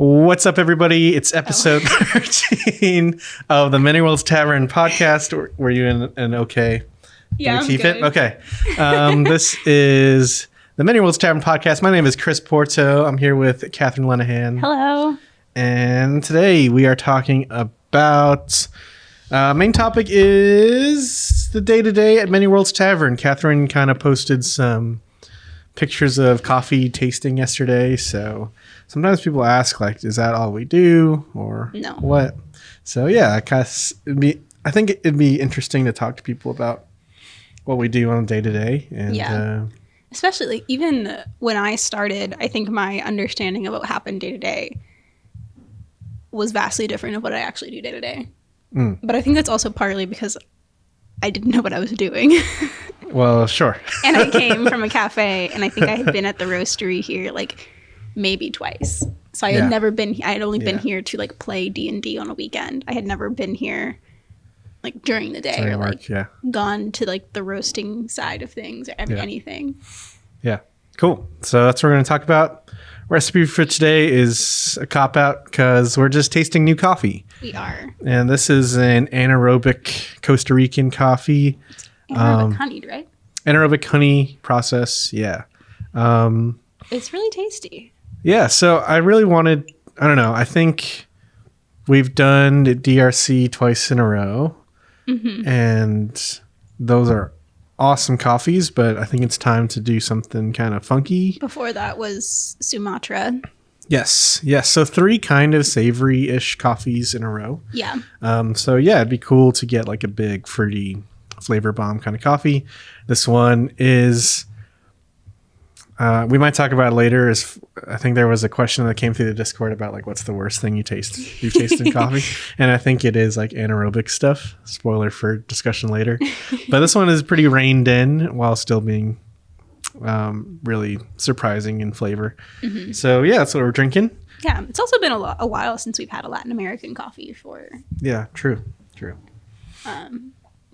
What's up, everybody? It's episode 13 of the Many Worlds Tavern podcast. Were you in an okay? Yeah, Did we keep good. it? Okay. This is the Many Worlds Tavern podcast. My name is Chris Porto. I'm here with Catherine Lenahan. Hello. And today we are talking about main topic is the day-to-day at Many Worlds Tavern. Catherine kind of posted some pictures of coffee tasting yesterday, so sometimes people ask, like, is that all we do or No. what? So yeah, I think it'd be interesting to talk to people about what we do on a day-to-day. And Yeah. Especially, like, even when I started, I think my understanding of what happened day to day was vastly different of what I actually do day to day. But I think that's also partly because I didn't know what I was doing. Well, sure. And I came from a cafe, and I think I had been at the Roastery here like maybe twice. So I had never been. I had only been here to like play D&D on a weekend. I had never been here like during the day or like gone to like the roasting side of things or anything. Yeah, cool. So that's what we're going to talk about. Recipe for today is a cop-out because we're just tasting new coffee. We are. And this is an anaerobic Costa Rican coffee. Anaerobic honeyed, right? Anaerobic honey process, yeah. It's really tasty. Yeah, so I really wanted, I don't know, I think we've done the DRC twice in a row. Mm-hmm. And those are awesome coffees, but I think it's time to do something kind of funky. Before that was Sumatra. Yes. So 3 kind of savory-ish coffees in a row. Yeah. So yeah, it'd be cool to get like a big fruity flavor bomb kind of coffee. This one is, we might talk about it later. I think there was a question that came through the Discord about like, what's the worst thing you've tasted in coffee? And I think it is like anaerobic stuff. Spoiler for discussion later. But this one is pretty reined in while still being really surprising in flavor. Mm-hmm. So yeah, that's what we're drinking. Yeah, it's also been a while since we've had a Latin American coffee for. Yeah, true.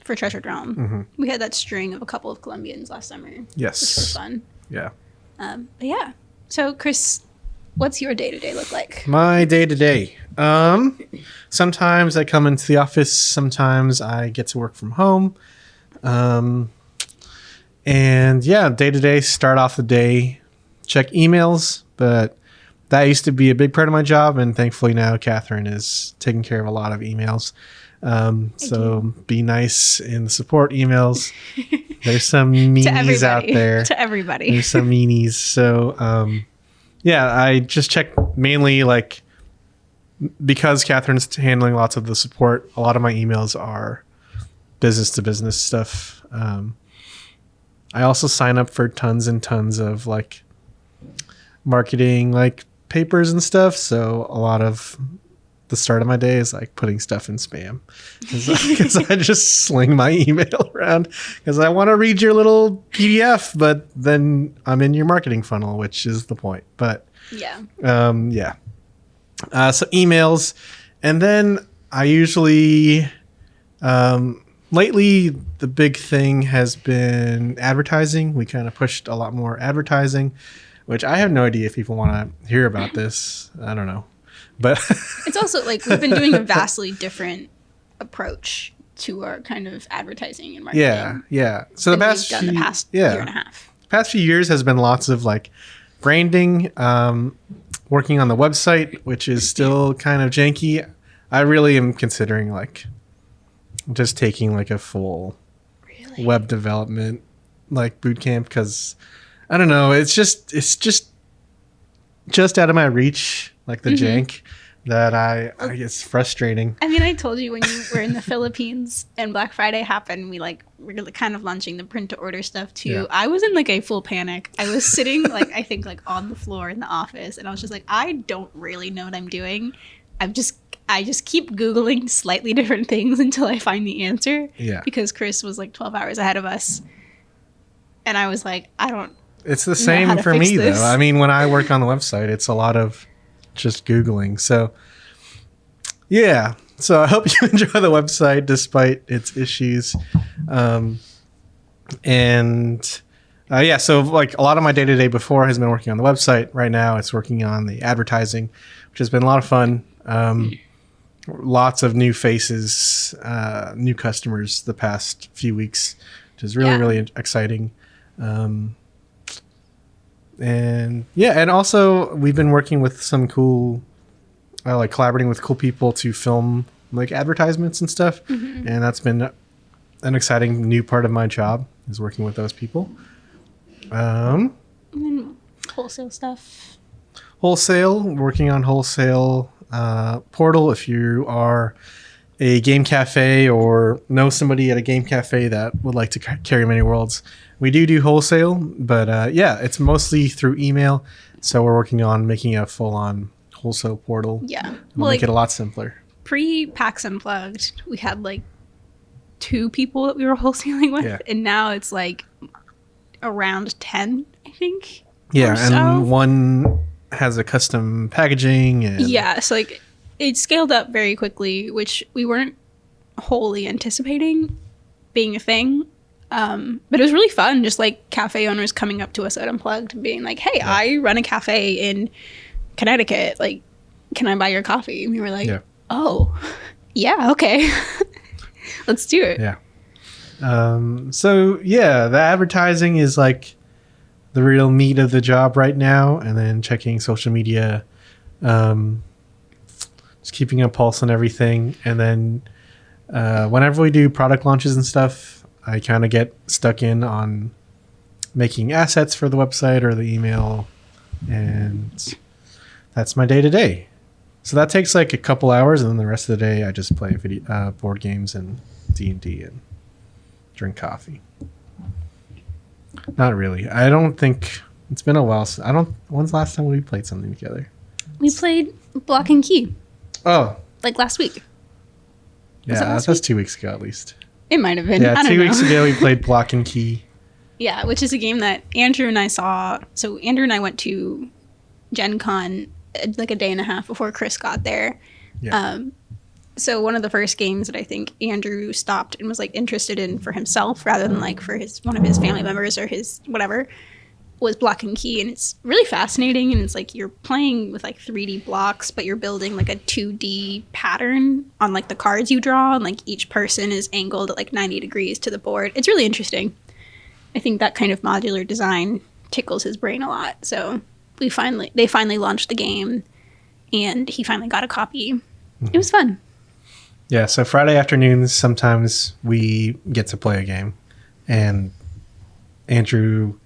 For Treasured Realm. Mm-hmm. We had that string of a couple of Colombians last summer. Yes. Which was fun. Yeah. But yeah. So, Chris, what's your day-to-day look like? My day-to-day. Sometimes I come into the office. Sometimes I get to work from home. And yeah, day-to-day, start off the day, check emails. But that used to be a big part of my job. And thankfully now Catherine is taking care of a lot of emails. So be nice in the support emails. There's some meanies out there. To everybody. There's some meanies. So, yeah, I just check mainly like because Catherine's handling lots of the support. A lot of my emails are business to business stuff. I also sign up for tons and tons of like marketing, like papers and stuff. So a lot of the start of my day is like putting stuff in spam because I just sling my email around because I want to read your little PDF, but then I'm in your marketing funnel, which is the point. But yeah. So emails, and then I usually lately the big thing has been advertising. We kind of pushed a lot more advertising, which I have no idea if people want to hear about this. I don't know. But it's also like we've been doing a vastly different approach to our kind of advertising and marketing. Yeah. So the past year and a half. Past few years has been lots of like branding, working on the website, which is still kind of janky. I really am considering like just taking like a full web development like boot camp because I don't know, it's just out of my reach. Like the jank that I it's frustrating. I mean, I told you when you were in the Philippines and Black Friday happened, we were like kind of launching the print to order stuff too. Yeah. I was in like a full panic. I was sitting like I think like on the floor in the office, and I was just like, I don't really know what I'm doing. I just keep Googling slightly different things until I find the answer. Yeah. Because Chris was like 12 hours ahead of us, and I was like, I don't. It's the same for me though. I mean, when I work on the website, it's a lot of just Googling. So yeah. So I hope you enjoy the website despite its issues. And Yeah, so like a lot of my day-to-day before has been working on the website. Right now it's working on the advertising, which has been a lot of fun. Lots of new faces, new customers the past few weeks, which is really exciting. And also we've been working with some cool, like collaborating with cool people to film like advertisements and stuff. And that's been an exciting new part of my job, is working with those people. And then wholesale stuff. Working on wholesale portal. If you are a game cafe or know somebody at a game cafe that would like to carry many worlds, we do wholesale, but it's mostly through email. So we're working on making a full-on wholesale portal. Yeah, we'll make it a lot simpler. Pre-PAX Unplugged, we had like 2 people that we were wholesaling with, and now it's like around 10, I think. Yeah, and one has a custom packaging. And so like it scaled up very quickly, which we weren't wholly anticipating being a thing. But it was really fun, just like cafe owners coming up to us at Unplugged and being like, hey, I run a cafe in Connecticut. Like, can I buy your coffee? And we were like, oh, yeah, okay. Let's do it. Yeah. The advertising is like the real meat of the job right now. And then checking social media, just keeping a pulse on everything. And then whenever we do product launches and stuff, I kind of get stuck in on making assets for the website or the email. And that's my day to day. So that takes like a couple hours. And then the rest of the day, I just play board games and D&D and drink coffee. Not really. I don't think it's been a while. When's the last time we played something together? We played Block and Key. Oh, like last week. Yeah, that was 2 weeks ago at least. It might have been. Yeah, I don't 2 know. weeks ago we played Block and Key. Yeah, which is a game that Andrew and I saw. So Andrew and I went to Gen Con like a day and a half before Chris got there. Yeah. So one of the first games that I think Andrew stopped and was like interested in for himself rather than like for one of his family members or his whatever was Block and Key. And it's really fascinating. And it's like you're playing with like 3D blocks, but you're building like a 2D pattern on like the cards you draw. And like each person is angled at like 90 degrees to the board. It's really interesting. I think that kind of modular design tickles his brain a lot. So they finally launched the game and he finally got a copy. Mm-hmm. It was fun. Yeah, so Friday afternoons, sometimes we get to play a game. And Andrew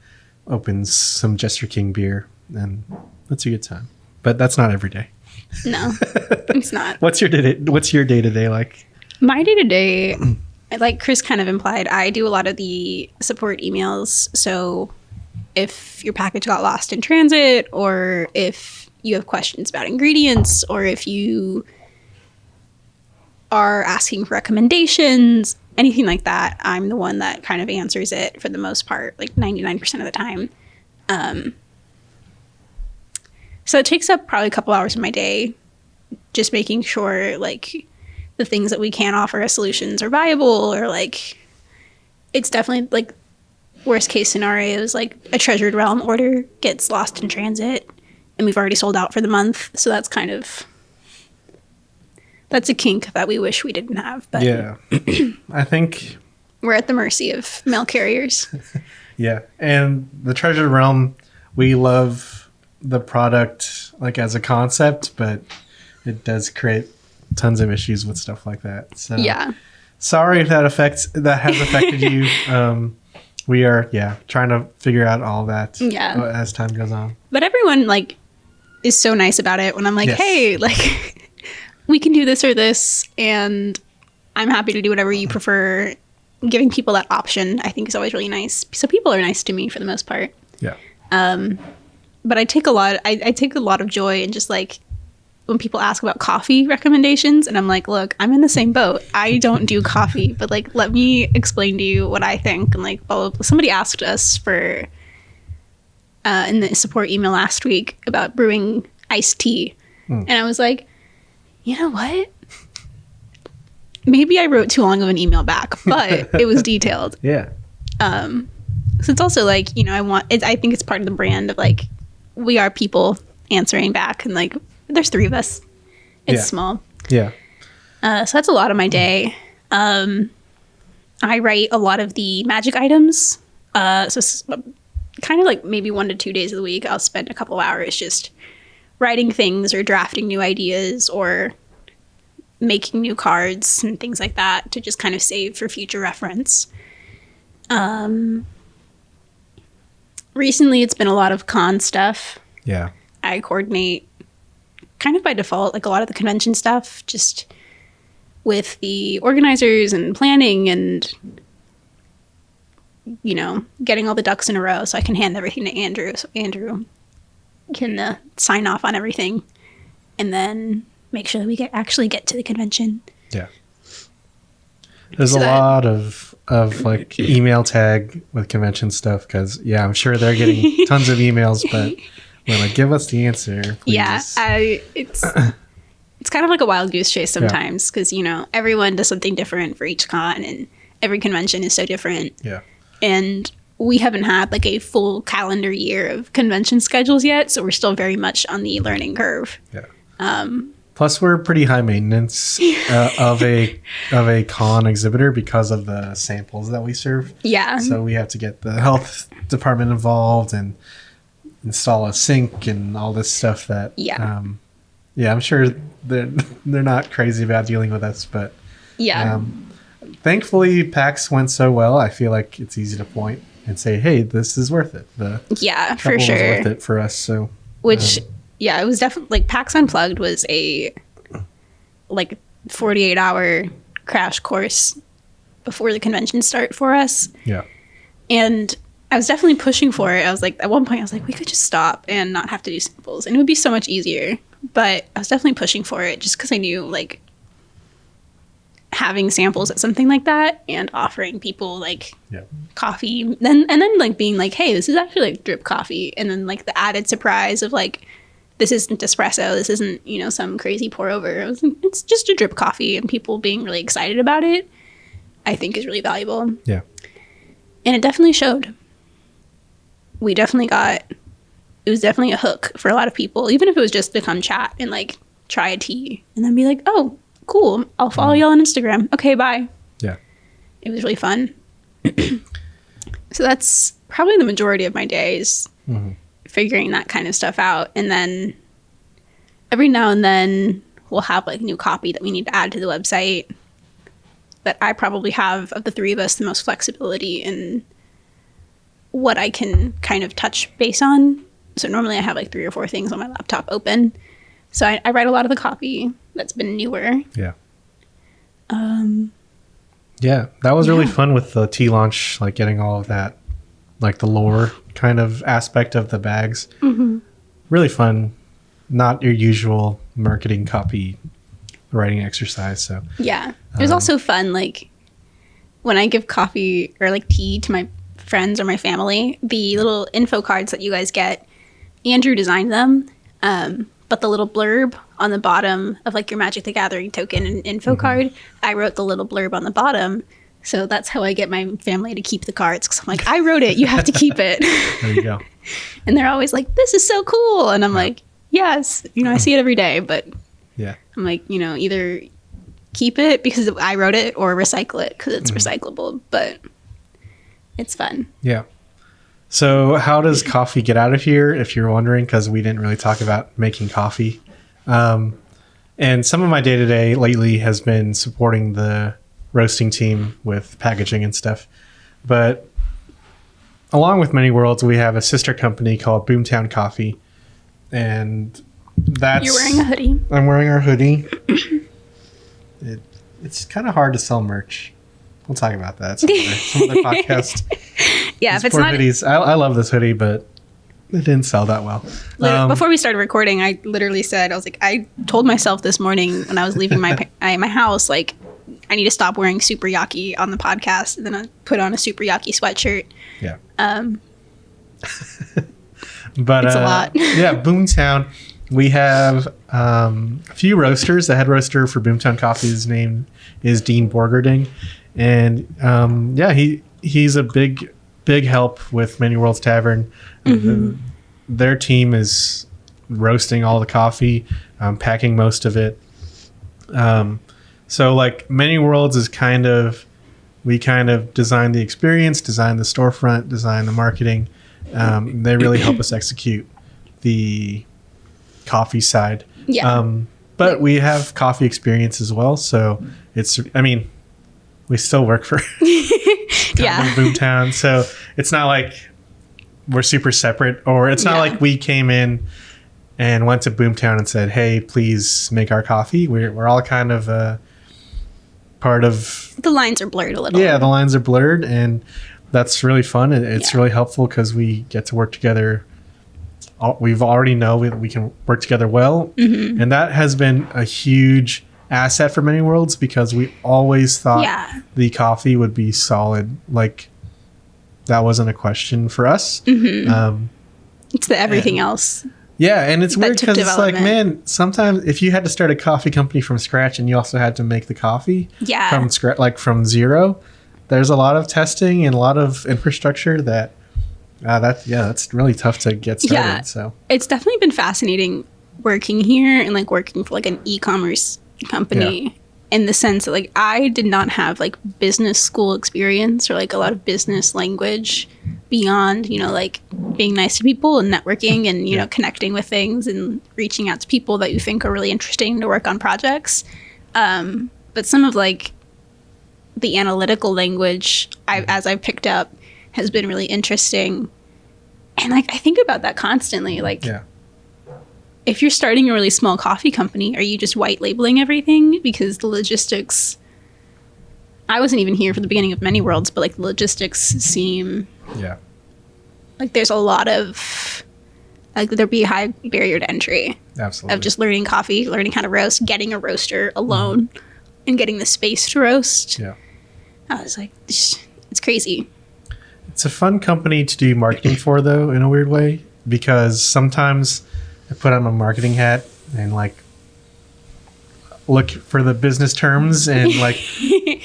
opens some Jester King beer, and that's a good time. But that's not every day. No, it's not. What's your day-to-day like? My day-to-day, like Chris kind of implied, I do a lot of the support emails. So if your package got lost in transit, or if you have questions about ingredients, or if you are asking for recommendations, anything like that, I'm the one that kind of answers it for the most part, like 99% of the time. So it takes up probably a couple hours of my day, just making sure like the things that we can offer as solutions are viable, or like it's definitely like worst case scenarios, like a Treasured Realm order gets lost in transit and we've already sold out for the month. So that's a kink that we wish we didn't have. But yeah, I think we're at the mercy of mail carriers. Yeah, and the Treasured Realm, we love the product like as a concept, but it does create tons of issues with stuff like that. So yeah, sorry if that has affected you. We are trying to figure out all that as time goes on. But everyone like is so nice about it when I'm like, hey, like we can do this or this, and I'm happy to do whatever you prefer. Giving people that option, I think, is always really nice. So people are nice to me for the most part. Yeah. But I take a lot of joy in just like when people ask about coffee recommendations, and I'm like, look, I'm in the same boat. I don't do coffee, but like, let me explain to you what I think. And like, blah, blah, blah. Somebody asked us for in the support email last week about brewing iced tea, and I was like, you know what? Maybe I wrote too long of an email back, but it was detailed. Yeah. So it's also like, I think it's part of the brand of like, we are people answering back, and like, there's 3 of us. It's small. Yeah. So that's a lot of my day. I write a lot of the magic items. So kind of like maybe 1 to 2 days of the week, I'll spend a couple hours just writing things or drafting new ideas or making new cards and things like that to just kind of save for future reference. Recently, it's been a lot of con stuff. Yeah. I coordinate kind of by default, like a lot of the convention stuff, just with the organizers and planning and, getting all the ducks in a row so I can hand everything to Andrew. So Andrew can sign off on everything and then make sure that we actually get to the convention. Yeah. There's a lot of like email tag with convention stuff because, I'm sure they're getting tons of emails, but we're like, give us the answer, please. Yeah, it's kind of like a wild goose chase sometimes because, everyone does something different for each con and every convention is so different. Yeah. And we haven't had like a full calendar year of convention schedules yet, so we're still very much on the learning curve. Yeah. Plus, we're pretty high maintenance of a con exhibitor because of the samples that we serve. Yeah. So we have to get the health department involved and install a sink and all this stuff that. Yeah. I'm sure they're not crazy about dealing with us, but. Yeah. Thankfully, PAX went so well. I feel like it's easy to point and say, "Hey, this is worth it." For sure, was worth it for us. So, it was definitely like PAX Unplugged was a 48-hour crash course before the convention start for us. Yeah, and I was definitely pushing for it. I was like, at one point, I was like, we could just stop and not have to do samples, and it would be so much easier. But I was definitely pushing for it just because I knew like. Having samples at something like that and offering people like coffee and then like being like, hey, this is actually like drip coffee, and then like the added surprise of like, this isn't espresso, this isn't some crazy pour over, it's just a drip coffee, and people being really excited about it I think is really valuable. And it definitely showed. It was definitely a hook for a lot of people, even if it was just to come chat and like try a tea and then be like, oh, cool, I'll follow y'all on Instagram. Okay, bye. Yeah. It was really fun. So that's probably the majority of my days, figuring that kind of stuff out. And then every now and then we'll have like new copy that we need to add to the website. But I probably have, of the 3 of us, the most flexibility in what I can kind of touch base on. So normally I have like 3 or 4 things on my laptop open. So I write a lot of the copy that's been newer. Yeah. That was really fun with the tea launch, like getting all of that, like the lore kind of aspect of the bags. Really fun. Not your usual marketing copy writing exercise. So yeah, it was also fun. Like when I give coffee or like tea to my friends or my family, the little info cards that you guys get, Andrew designed them. But the little blurb on the bottom of like your Magic the Gathering token and info card, I wrote the little blurb on the bottom. So that's how I get my family to keep the cards. Because I'm like, I wrote it. You have to keep it. There you go. And they're always like, this is so cool. And I'm like, yes. I see it every day. But I'm like, either keep it because I wrote it or recycle it because it's recyclable. But it's fun. Yeah. So how does coffee get out of here, if you're wondering, because we didn't really talk about making coffee. And some of my day-to-day lately has been supporting the roasting team with packaging and stuff. But along with Many Worlds, we have a sister company called Boomtown Coffee. And that's... You're wearing a hoodie. I'm wearing our hoodie. It's kind of hard to sell merch. We'll talk about that some other podcast. Yeah, if it's not hoodies. I love this hoodie, but it didn't sell that well. Before we started recording, I literally said, I told myself this morning when I was leaving my house, like, I need to stop wearing Super Yaki on the podcast, and then I put on a Super Yaki sweatshirt. Yeah. But it's a lot. Yeah, Boomtown. We have a few roasters. The head roaster for Boomtown Coffee's name is Dean Borgerding. And he's a big big help with Many Worlds Tavern. Their team is roasting all the coffee, packing most of it. So like Many Worlds is we kind of design the experience, design the storefront, design the marketing. They really help us execute the coffee side. Yeah. But we have coffee experience as well. So we still work for Boomtown. So it's not like we're super separate, or it's not like we came in and went to Boomtown and said, hey, please make our coffee. We're all kind of part of... The lines are blurred a little. Yeah, the lines are blurred, and that's really fun. It's really helpful because we get to work together. We've already know we can work together well. And that has been a huge asset for Many Worlds because we always thought the coffee would be solid. Like, that wasn't a question for us. It's the everything else. Yeah, and it's weird because it's like, man, sometimes if you had to start a coffee company from scratch and you also had to make the coffee from scratch, like from zero, there's a lot of testing and a lot of infrastructure that's really tough to get started. Yeah, so it's definitely been fascinating working here and like working for like an e-commerce company in the sense that like I did not have like business school experience or like a lot of business language beyond, like being nice to people and networking and, you know, connecting with things and reaching out to people that you think are really interesting to work on projects. But some of like the analytical language as I've picked up has been really interesting. And like, I think about that constantly. Like, if you're starting a really small coffee company, are you just white labeling everything? Because the logistics, I wasn't even here for the beginning of Many Worlds, but like the logistics seem like there's a lot of, like there'd be a high barrier to entry. Absolutely. Of just learning coffee, learning how to roast, getting a roaster alone and getting the space to roast. Yeah. I was like, it's crazy. It's a fun company to do marketing for, though, in a weird way, because sometimes I put on my marketing hat and like look for the business terms and like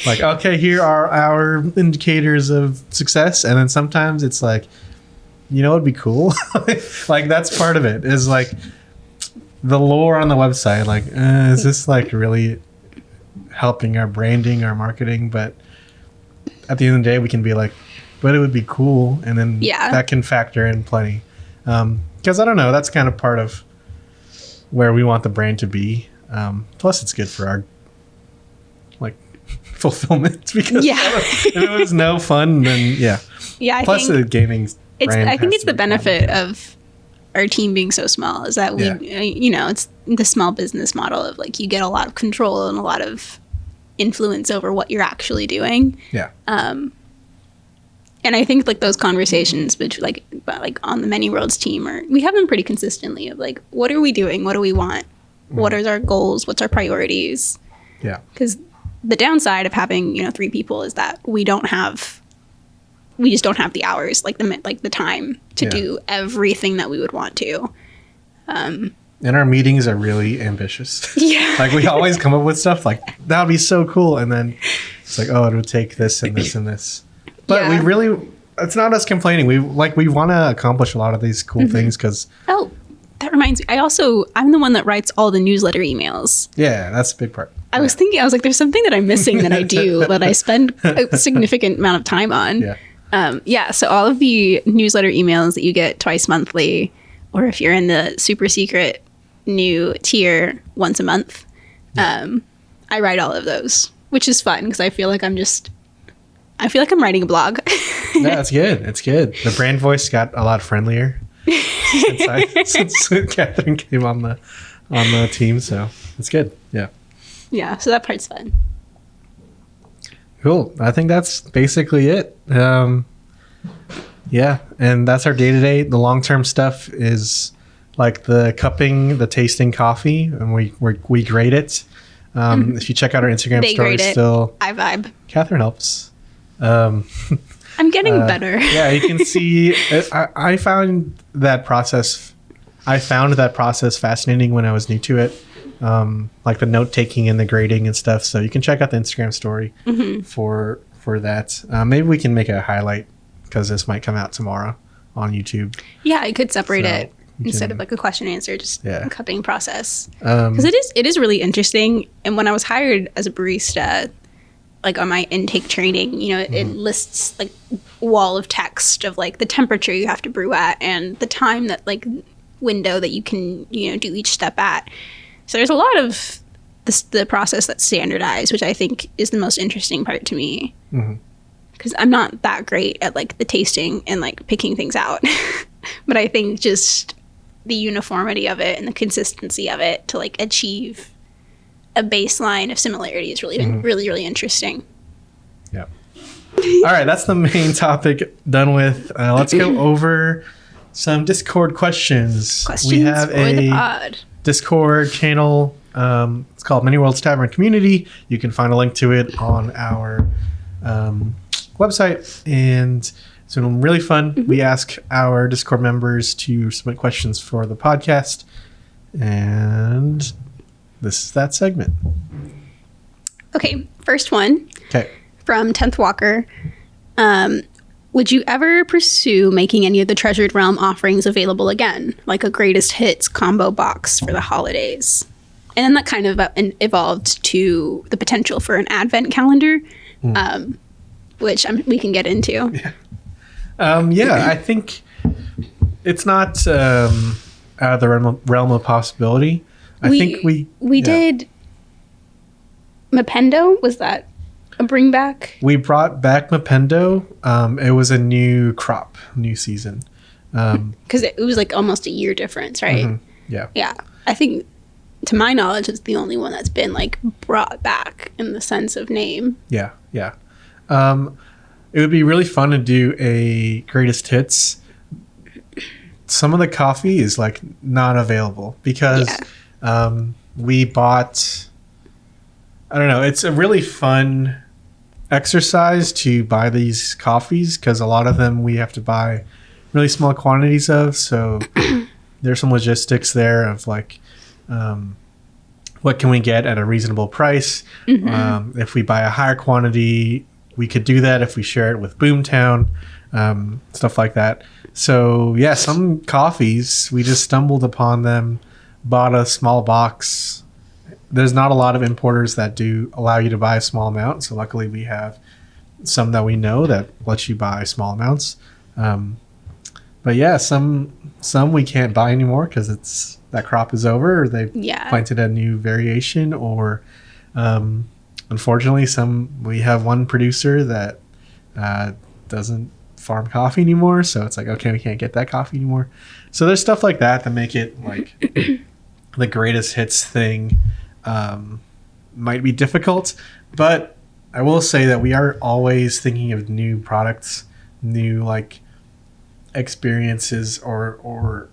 okay, here are our indicators of success, and then sometimes it's like, it'd be cool. Like that's part of it, is like the lore on the website. Like, is this like really helping our branding, our marketing? But at the end of the day, we can be like, but it would be cool, and then that can factor in plenty. Because I don't know, that's kind of part of where we want the brand to be. Plus, it's good for our like fulfillment. Because if it was no fun, then Plus, the gaming brand. I think it's the benefit of our team being so small is that we, it's the small business model of like you get a lot of control and a lot of influence over what you're actually doing. Yeah. And I think like those conversations between like on the Many Worlds team, we have them pretty consistently of like, what are we doing? What do we want? What are our goals? What's our priorities? Yeah. Because the downside of having, 3 people is that we just don't have the hours, like the time to do everything that we would want to. And our meetings are really ambitious. Yeah. Like we always come up with stuff like, that would be so cool. And then it's like, oh, it would take this and this and this. But we really, it's not us complaining. We want to accomplish a lot of these cool things because... Oh, that reminds me. I'm the one that writes all the newsletter emails. Yeah, that's a big part. I was like, there's something that I'm missing that I do, that I spend a significant amount of time on. Yeah. So all of the newsletter emails that you get twice monthly, or if you're in the super secret new tier once a month, I write all of those, which is fun because I feel like I'm writing a blog. No, it's good. It's good. The brand voice got a lot friendlier since Catherine came on the team, so it's good. Yeah. Yeah, so that part's fun. Cool. I think that's basically it. Yeah, and that's our day-to-day. The long-term stuff is like the cupping, the tasting coffee, and we grade it. If you check out our Instagram story, still I vibe. Catherine helps. I'm getting better. Yeah, you can see. I found that process fascinating when I was new to it, like the note taking and the grading and stuff. So you can check out the Instagram story for that. Maybe we can make a highlight because this might come out tomorrow on YouTube. Yeah, I could separate So it instead of like a question and answer, just cupping process. Um, Because it is really interesting. And when I was hired as a barista, like on my intake training, you know, it lists like wall of text of like the temperature you have to brew at and the time that like window that you can, you know, do each step at. So there's a lot of the process that's standardized, which I think is the most interesting part to me. Because I'm not that great at like the tasting and like picking things out. But I think just the uniformity of it and the consistency of it to like achieve a baseline of similarity is really, really interesting. Yeah. All right, that's the main topic done with. Let's go over some Discord questions. We have for the a pod. Discord channel. It's called Many Worlds Tavern Community. You can find a link to it on our website, and it's been really fun. We ask our Discord members to submit questions for the podcast, and this is that segment. Okay, first one. Okay. From 10th Walker. Would you ever pursue making any of the Treasured Realm offerings available again, like a greatest hits combo box for the holidays? And then that kind of evolved to the potential for an advent calendar, which we can get into. Yeah, I think it's not out of the realm of possibility. I think we did. Mapendo, was that a bring back? We brought back Mapendo. It was a new crop, new season. Because it was like almost a year difference, right? Yeah. Yeah. I think, to my knowledge, it's the only one that's been like brought back in the sense of name. Yeah. It would be really fun to do a greatest hits. Some of the coffee is like not available because we bought, I don't know, it's a really fun exercise to buy these coffees because a lot of them we have to buy really small quantities of. So there's some logistics there of like, what can we get at a reasonable price? If we buy a higher quantity, we could do that if we share it with Boomtown, stuff like that. So yeah, some coffees, we just stumbled upon them, bought a small box. There's not a lot of importers that do allow you to buy a small amount. So luckily we have some that we know that lets you buy small amounts. But yeah, some we can't buy anymore because it's that crop is over, or they've planted a new variation, or unfortunately we have one producer that doesn't farm coffee anymore. So it's like, okay, we can't get that coffee anymore. So there's stuff like that make it like the greatest hits thing might be difficult, but I will say that we are always thinking of new products, new like experiences, or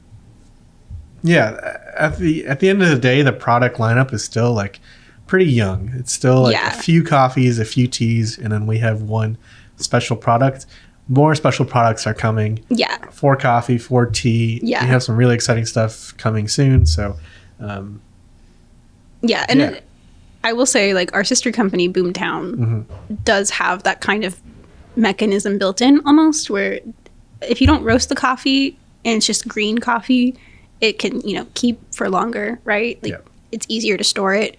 at the end of the day, the product lineup is still like pretty young. It's still like a few coffees, a few teas, and then we have one special product. More special products are coming. 4 coffee, 4 tea. We have some really exciting stuff coming soon. So I will say, like, our sister company Boomtown does have that kind of mechanism built in almost, where if you don't roast the coffee and it's just green coffee, it can, you know, keep for longer, right? Like it's easier to store it.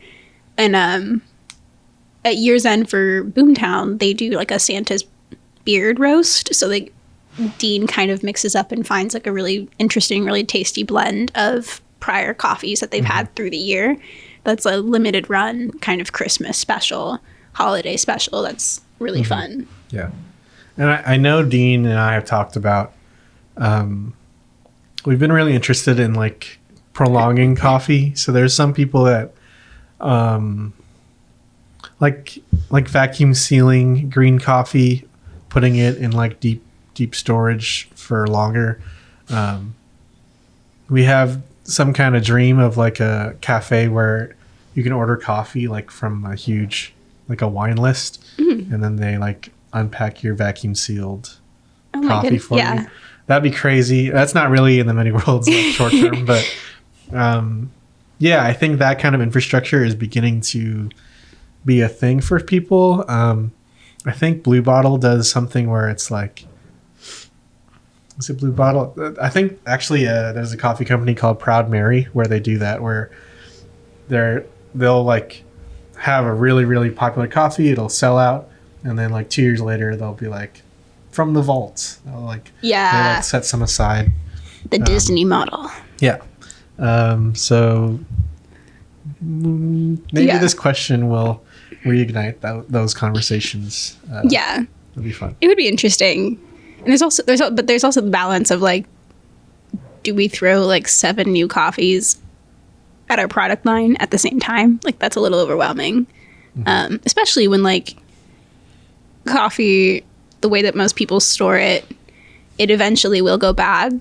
And at year's end for Boomtown, they do like a Santa's beard roast. So like Dean kind of mixes up and finds like a really interesting, really tasty blend of prior coffees that they've had through the year. That's a limited run kind of Christmas special, holiday special. That's really fun. Yeah. And I know Dean and I have talked about, we've been really interested in like prolonging coffee. So there's some people that like vacuum sealing green coffee, putting it in like deep storage for longer. We have some kind of dream of like a cafe where you can order coffee like from a huge, like a wine list, and then they like unpack your vacuum sealed coffee for you. That'd be crazy. That's not really in the many worlds like short term, but I think that kind of infrastructure is beginning to be a thing for people. I think Blue Bottle does something where it's like Is it Blue Bottle? I think actually there's a coffee company called Proud Mary where they do that, where they'll like have a really, really popular coffee. It'll sell out, and then like 2 years later they'll be like from the vaults. They'll like they like set some aside. The Disney model. Yeah. So maybe this question will reignite those conversations. Yeah, it'll be fun. It would be interesting. And there's also the balance of like, do we throw like 7 new coffees at our product line at the same time? Like that's a little overwhelming, especially when like coffee, the way that most people store it eventually will go bad,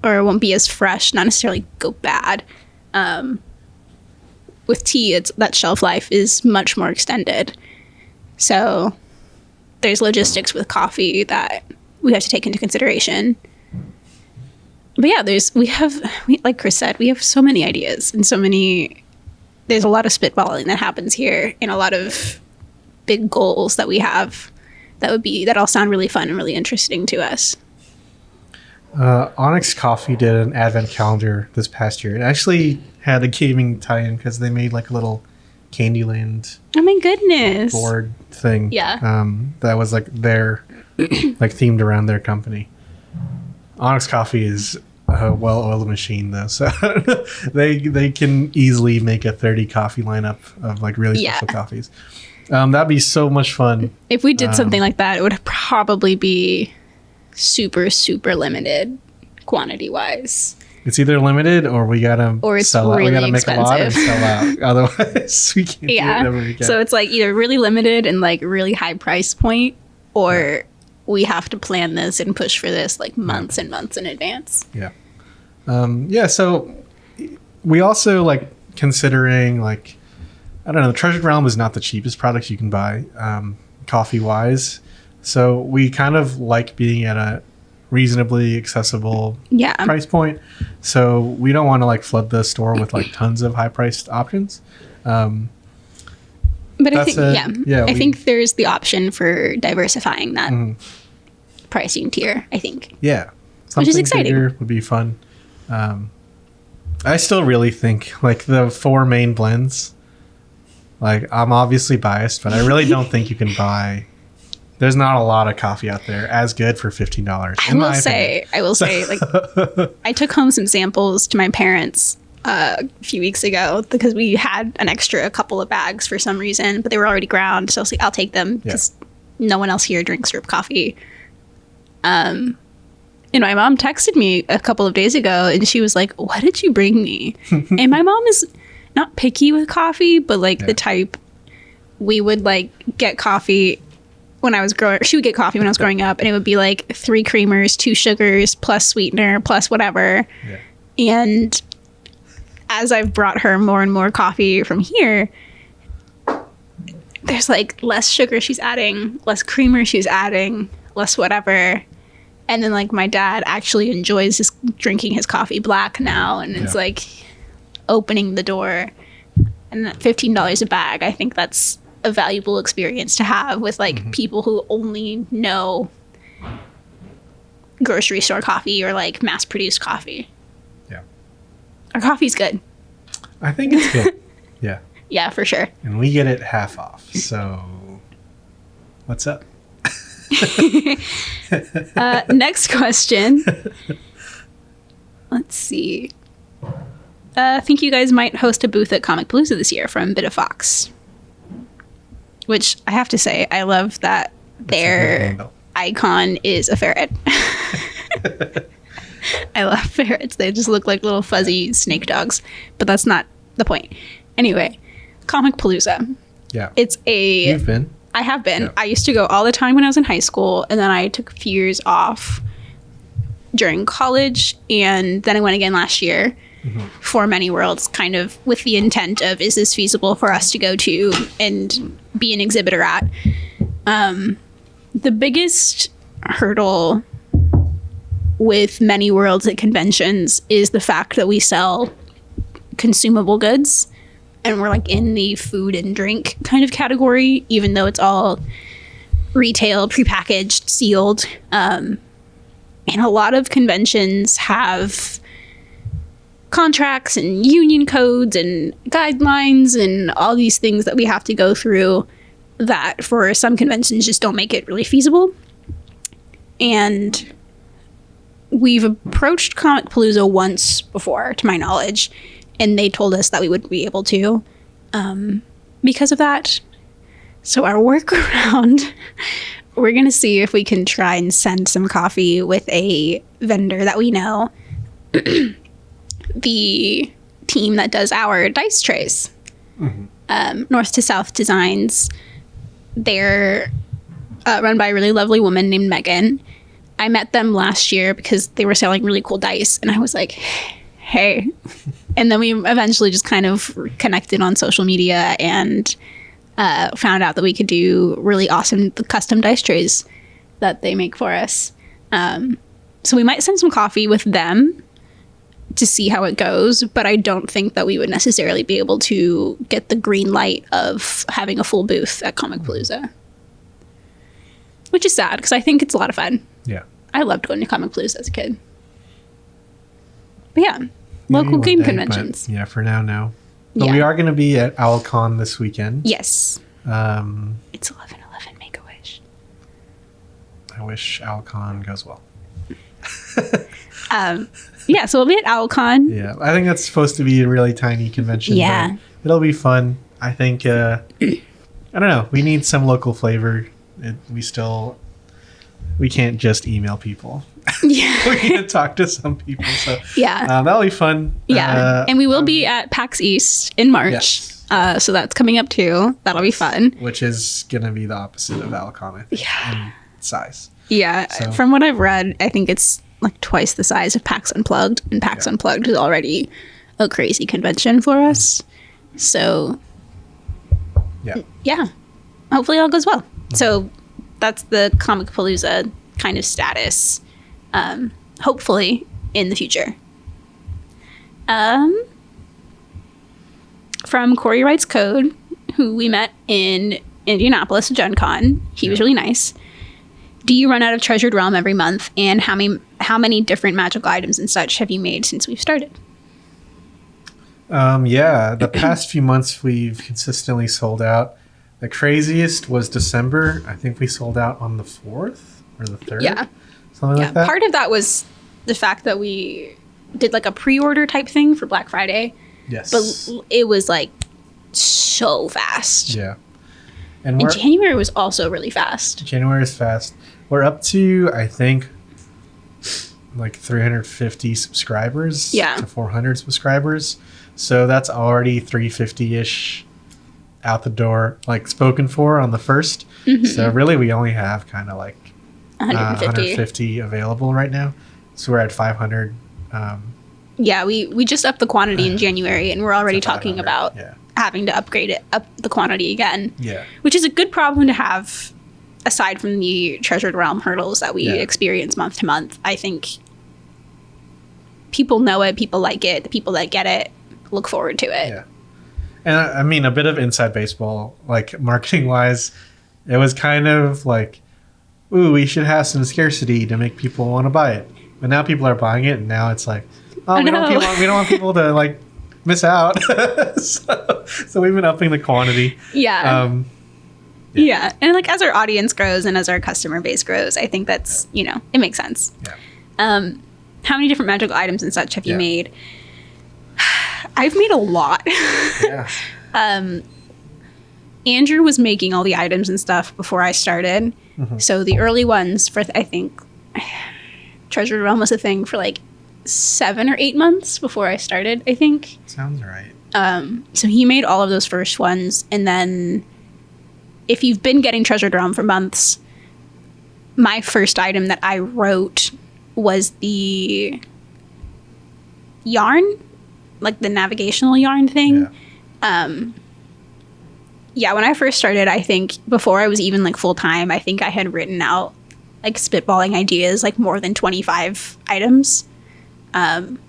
or it won't be as fresh. Not necessarily go bad. With tea, that shelf life is much more extended. So there's logistics with coffee that we have to take into consideration. But yeah, like Chris said, we have so many ideas and there's a lot of spitballing that happens here and a lot of big goals that we have that all sound really fun and really interesting to us. Onyx Coffee did an advent calendar this past year. It actually had a gaming tie-in because they made like a little Candyland oh my goodness board thing. Yeah. That was like their like themed around their company. Onyx Coffee is a well-oiled machine though, so they can easily make a 30 coffee lineup of like really special coffees. That'd be so much fun. If we did something like that, it would probably be super, super limited quantity wise. It's either limited or we gotta sell really out. We gotta make expensive. a lot and sell out. Otherwise, we can't do whatever we can. So it's like either really limited and like really high price point, or we have to plan this and push for this like months and months in advance. Yeah. So we also like considering like, I don't know, the Treasured Realm is not the cheapest product you can buy, coffee wise. So we kind of like being at a reasonably accessible price point. So we don't want to like flood the store with like tons of high priced options. But I think, I think there's the option for diversifying that pricing tier, I think. Yeah. Which is exciting. Bigger would be fun. I still really think like the 4 main blends, like I'm obviously biased, but I really don't think you can buy. There's not a lot of coffee out there as good for $15. I will say, like, I took home some samples to my parents a few weeks ago because we had an extra couple of bags for some reason, but they were already ground. So I was like, I'll take them because no one else here drinks drip coffee. And my mom texted me a couple of days ago and she was like, what did you bring me? And my mom is not picky with coffee, but like the type we would like get coffee when I was she would get coffee when I was growing up, and it would be like 3 creamers, 2 sugars, plus sweetener, plus whatever. Yeah. And as I've brought her more and more coffee from here, there's like less sugar she's adding, less creamer she's adding, less whatever. And then like my dad actually enjoys drinking his coffee black now, and it's like opening the door. And at $15 a bag, I think that's a valuable experience to have with like people who only know grocery store coffee or like mass produced coffee. Yeah. Our coffee's good. I think it's good. Yeah. Yeah, for sure. And we get it half off. So what's up? Next question. Let's see. I think you guys might host a booth at Comic Palooza this year from Bit of Fox. Which I have to say, I love that their icon is a ferret. I love ferrets. They just look like little fuzzy snake dogs. But that's not the point. Anyway, Comic Palooza. Yeah. You've been? I have been. Yeah. I used to go all the time when I was in high school, and then I took a few years off during college, and then I went again last year. For Many Worlds, kind of with the intent of, is this feasible for us to go to and be an exhibitor at? The biggest hurdle with Many Worlds at conventions is the fact that we sell consumable goods, and we're like in the food and drink kind of category, even though it's all retail, prepackaged, sealed. And And a lot of conventions have contracts and union codes and guidelines and all these things that we have to go through that for some conventions just don't make it really feasible. And we've approached Comicpalooza once before, to my knowledge, and they told us that we would be able to because of that. So our workaround, we're going to see if we can try and send some coffee with a vendor that we know. The team that does our dice trays, North to South Designs. They're run by a really lovely woman named Megan. I met them last year because they were selling really cool dice, and I was like, hey. And then we eventually just kind of connected on social media and found out that we could do really awesome custom dice trays that they make for us. So we might send some coffee with them to see how it goes, but I don't think that we would necessarily be able to get the green light of having a full booth at Comicpalooza. Which is sad, because I think it's a lot of fun. Yeah. I loved going to Comicpalooza as a kid. But yeah, local game conventions. Yeah, for now, no. But Yeah. we are going to be at OwlCon this weekend. Yes. It's 11/11, make a wish. I wish OwlCon goes well. Yeah, so we'll be at OwlCon. Yeah, I think that's supposed to be a really tiny convention. Yeah. But it'll be fun. I think, I don't know, we need some local flavor. We can't just email people. Yeah. We need to talk to some people. So Yeah. that'll be fun. Yeah. And we will be at PAX East in March. Yes. So that's coming up too. That'll be fun. Which is going to be the opposite of OwlCon, I think, in size. Yeah. So- From what I've read, I think it's like twice the size of PAX Unplugged. And PAX Unplugged is already a crazy convention for us. So yeah. Hopefully all goes well. So that's the Comicpalooza kind of status. Hopefully in the future. From Corey Writes Code, who we met in Indianapolis at Gen Con. He was really nice. Do you run out of Treasured Realm every month? And how many different magical items and such have you made since we've started? Yeah, the past few months we've consistently sold out. The craziest was December. I think we sold out on the 4th or the 3rd. Yeah. Something like that. Part of that was the fact that we did like a pre-order type thing for Black Friday. Yes. But it was like so fast. Yeah. And January was also really fast. January is fast. We're up to, I think, like 350 subscribers. Yeah. To 400 subscribers. So that's already 350-ish out the door, like spoken for on the 1st. Mm-hmm. So really we only have kind of like 150. 150 available right now. So we're at 500. Yeah, we just upped the quantity in January, and we're already to talking 500, about yeah. having to upgrade it, up the quantity again. Yeah. Which is a good problem to have, aside from the Treasured Realm hurdles that we experience month to month. I think people know it, people like it, the people that get it look forward to it. Yeah. And I mean, a bit of inside baseball, like marketing wise, it was kind of like, ooh, we should have some scarcity to make people want to buy it. But now people are buying it, and now it's like, oh, we don't want people to like miss out. so we've been upping the quantity. Yeah. Yeah. And like as our audience grows and as our customer base grows, I think that's, it makes sense. Yeah. How many different magical items and such have you made? I've made a lot. Yeah. Andrew was making all the items and stuff before I started. Mm-hmm. So the early ones for, I think, Treasured Realm was a thing for like 7 or 8 months before I started, I think. Sounds right. So he made all of those first ones. And then if you've been getting Treasured Realm for months, my first item that I wrote was the yarn, like the navigational yarn thing. Yeah. When I first started, I think before I was even like full time, I think I had written out like spitballing ideas, like more than 25 items. And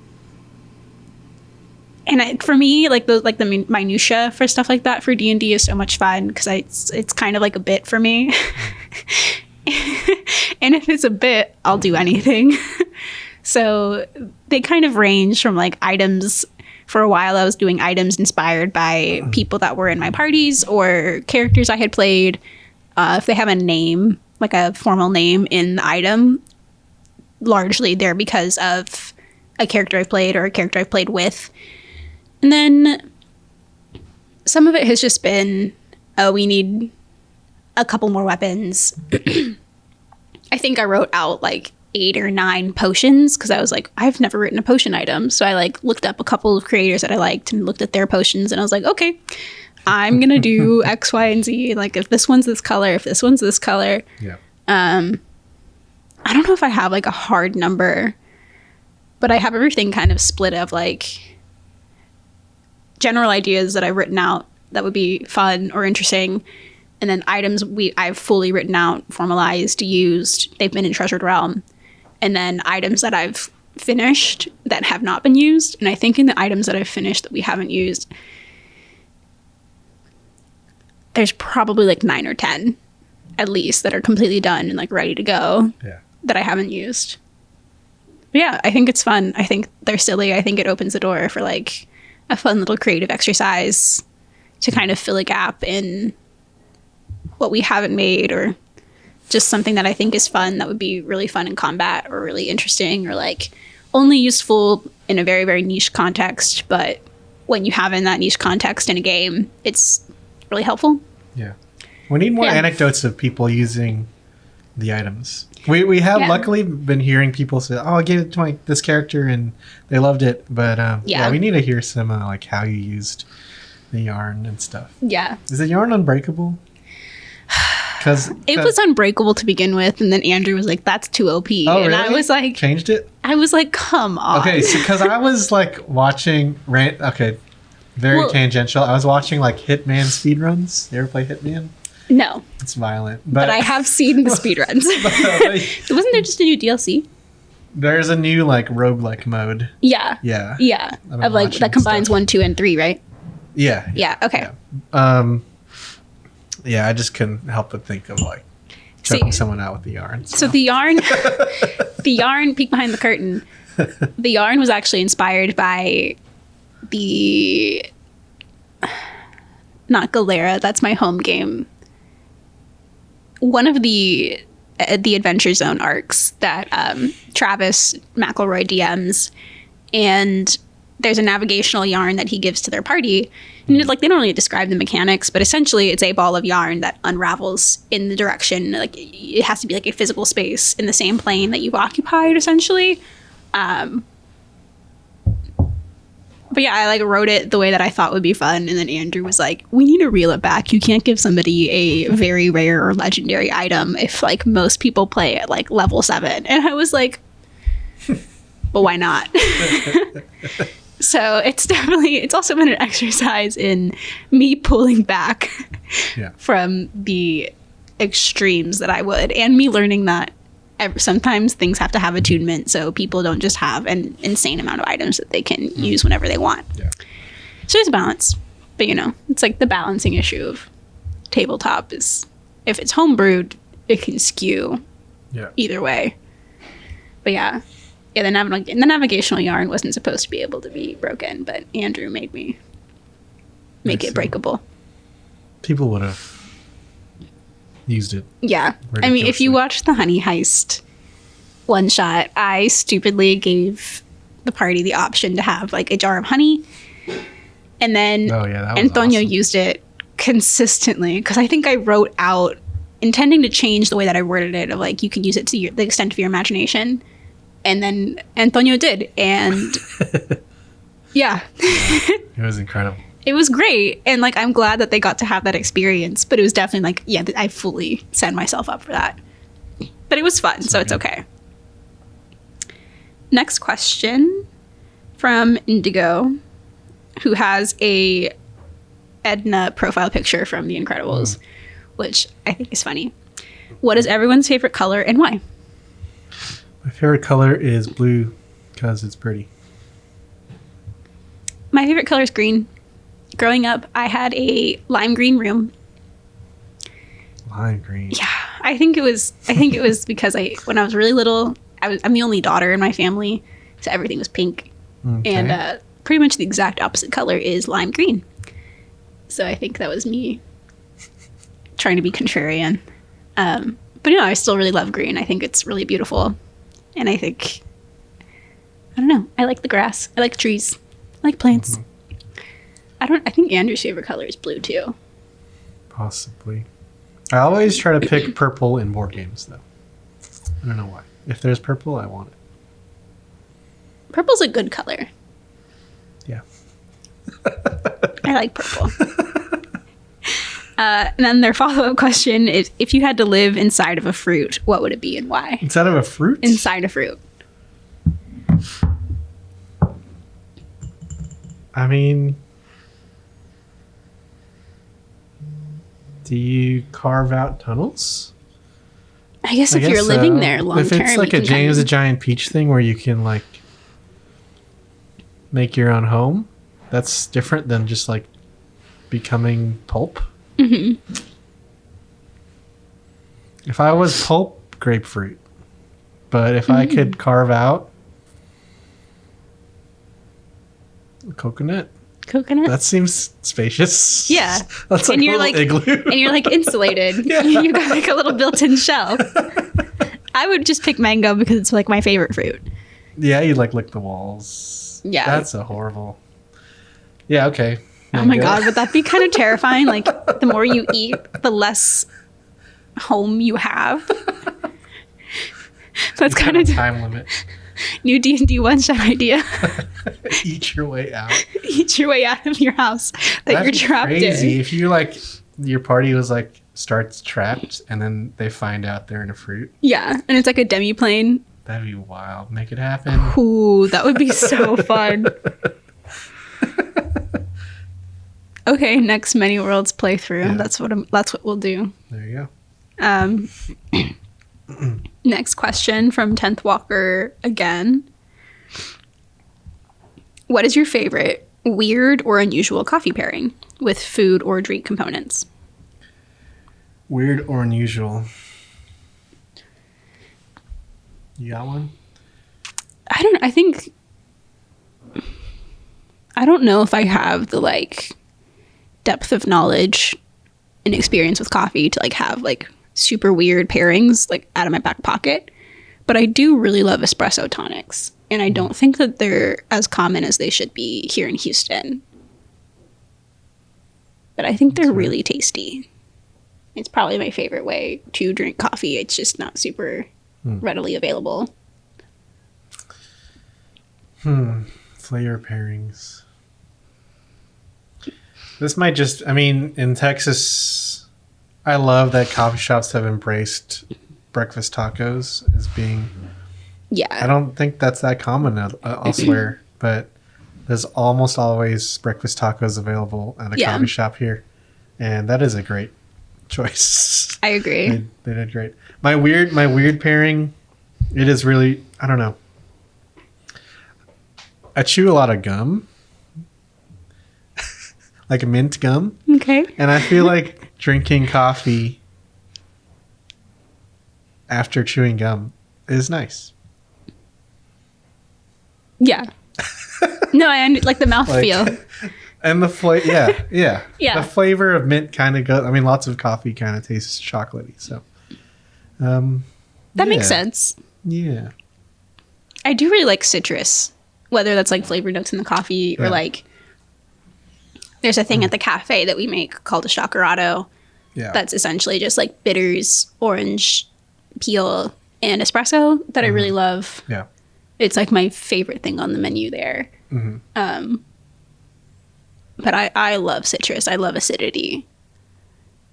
for me, like the minutia for stuff like that for D&D is so much fun because it's kind of like a bit for me. And if it's a bit, I'll do anything. So they kind of range from like items. For a while, I was doing items inspired by people that were in my parties or characters I had played. If they have a name, like a formal name in the item, largely they're because of a character I've played or a character I've played with. And then some of it has just been, oh, we need a couple more weapons. I think I wrote out like 8 or 9 potions because I was like, I've never written a potion item. So I like looked up a couple of creators that I liked and looked at their potions, and I was like, okay, I'm going to do X, Y, and Z. Like if this one's this color, if this one's this color. Yeah. I don't know if I have like a hard number, but I have everything kind of split of like general ideas that I've written out that would be fun or interesting. And then items I've fully written out, formalized, used. They've been in Treasured Realm. And then items that I've finished that have not been used. And I think in the items that I've finished that we haven't used, there's probably like 9 or 10 at least that are completely done and like ready to go. Yeah. That I haven't used. But yeah, I think it's fun. I think they're silly. I think it opens the door for like a fun little creative exercise to kind of fill a gap in what we haven't made, or just something that I think is fun that would be really fun in combat or really interesting or like only useful in a very, very niche context. But when you have in that niche context in a game, it's really helpful. Yeah. We need more anecdotes of people using the items. We have luckily been hearing people say, oh, I gave it to this character and they loved it. But we need to hear some like how you used the yarn and stuff. Yeah. Is the yarn unbreakable? Because it was unbreakable to begin with, and then Andrew was like, that's too OP. Oh, and really? I was like, changed it? I was like, come on. Okay, so because I was like watching very tangential. I was watching like Hitman speedruns. You ever play Hitman? No. It's violent. But I have seen the speedruns. Wasn't there just a new DLC? There's a new like roguelike mode. Yeah. Yeah. Yeah. Of like that combines 1, 2, and 3, right? Yeah. Yeah. Okay. Yeah. I just couldn't help but think of like choking someone out with the yarn. So the yarn, peek behind the curtain. The yarn was actually inspired by not Galera. That's my home game. One of the Adventure Zone arcs that Travis McElroy DMs, and there's a navigational yarn that he gives to their party. And like they don't really describe the mechanics, but essentially it's a ball of yarn that unravels in the direction. Like it has to be like a physical space in the same plane that you've occupied, essentially. But yeah, I like wrote it the way that I thought would be fun, and then Andrew was like, "We need to reel it back. You can't give somebody a very rare or legendary item if like most people play at like level 7." And I was like, "But why not?" So it's also been an exercise in me pulling back from the extremes that I would, and me learning that sometimes things have to have attunement, so people don't just have an insane amount of items that they can use whenever they want. Yeah. So there's a balance, but it's like the balancing issue of tabletop is if it's homebrewed, it can skew either way. But the navigational yarn wasn't supposed to be able to be broken, but Andrew made me make it breakable. People would have used it. Yeah. I mean, if you watch the Honey Heist one shot, I stupidly gave the party the option to have like a jar of honey. And then Antonio used it consistently because I think I wrote out intending to change the way that I worded it of like you can use it to the extent of your imagination. And then Antonio did. And it was incredible. It was great. And like, I'm glad that they got to have that experience, but it was definitely like, I fully set myself up for that, but it was fun. So it's okay. Next question from Indigo, who has a Edna profile picture from The Incredibles, which I think is funny. What is everyone's favorite color and why? My favorite color is blue because it's pretty. My favorite color is green. Growing up, I had a lime green room. Lime green. Yeah. I think it was because when I was really little, I'm the only daughter in my family, so everything was pink. Okay. And pretty much the exact opposite color is lime green. So I think that was me trying to be contrarian. But I still really love green. I think it's really beautiful. And I think, I don't know, I like the grass. I like trees. I like plants. I think Andrew's favorite color is blue too. Possibly. I always try to pick purple in board games though. I don't know why. If there's purple, I want it. Purple's a good color. Yeah. I like purple. And then their follow-up question is, if you had to live inside of a fruit, what would it be and why? Inside of a fruit? Inside a fruit. I mean, do you carve out tunnels? I guess if you're living there long term. If it's like a James the Giant Peach thing where you can like make your own home, that's different than just like becoming pulp. Mm-hmm. If I was pulp, grapefruit. But if I could carve out coconut, that seems spacious. Yeah. That's like a little igloo. And you're like insulated. Yeah. You got like a little built-in shell. I would just pick mango because it's like my favorite fruit. Yeah, you like lick the walls. Yeah. That's a horrible. Yeah, okay. Oh my God, would that be kind of terrifying? Like, the more you eat, the less home you have. That's kind of time limit. New D&D one-shot idea. Eat your way out. Eat your way out of your house that you're trapped crazy. in. If you like, your party was like starts trapped, and then they find out they're in a fruit. Yeah, and it's like a demi-plane. That'd be wild. Make it happen. Ooh, that would be so fun. Okay, next Many Worlds playthrough. Yeah. That's what we'll do. There you go. Next question from 10th Walker again. What is your favorite weird or unusual coffee pairing with food or drink components? Weird or unusual? You got one? I don't know if I have the like depth of knowledge and experience with coffee to like have like super weird pairings like out of my back pocket, but I do really love espresso tonics, and I don't think that they're as common as they should be here in Houston, but I think they're really tasty. It's probably my favorite way to drink coffee. It's just not super readily available. Flavor pairings. This might just, I mean, in Texas, I love that coffee shops have embraced breakfast tacos as being... Yeah. I don't think that's that common elsewhere, but there's almost always breakfast tacos available at a coffee shop here. And that is a great choice. I agree. They did great. My weird pairing, it is really, I don't know. I chew a lot of gum. Like a mint gum. Okay. And I feel like drinking coffee after chewing gum is nice. Yeah. No, like the mouthfeel. And the flavor, yeah. Yeah. The flavor of mint kind of goes, I mean, lots of coffee kind of tastes chocolatey, so. That makes sense. Yeah. I do really like citrus, whether that's like flavor notes in the coffee or like, there's a thing at the cafe that we make called a Shockerado. Yeah. That's essentially just like bitters, orange peel, and espresso that I really love. Yeah. It's like my favorite thing on the menu there. Mm-hmm. But I love citrus. I love acidity.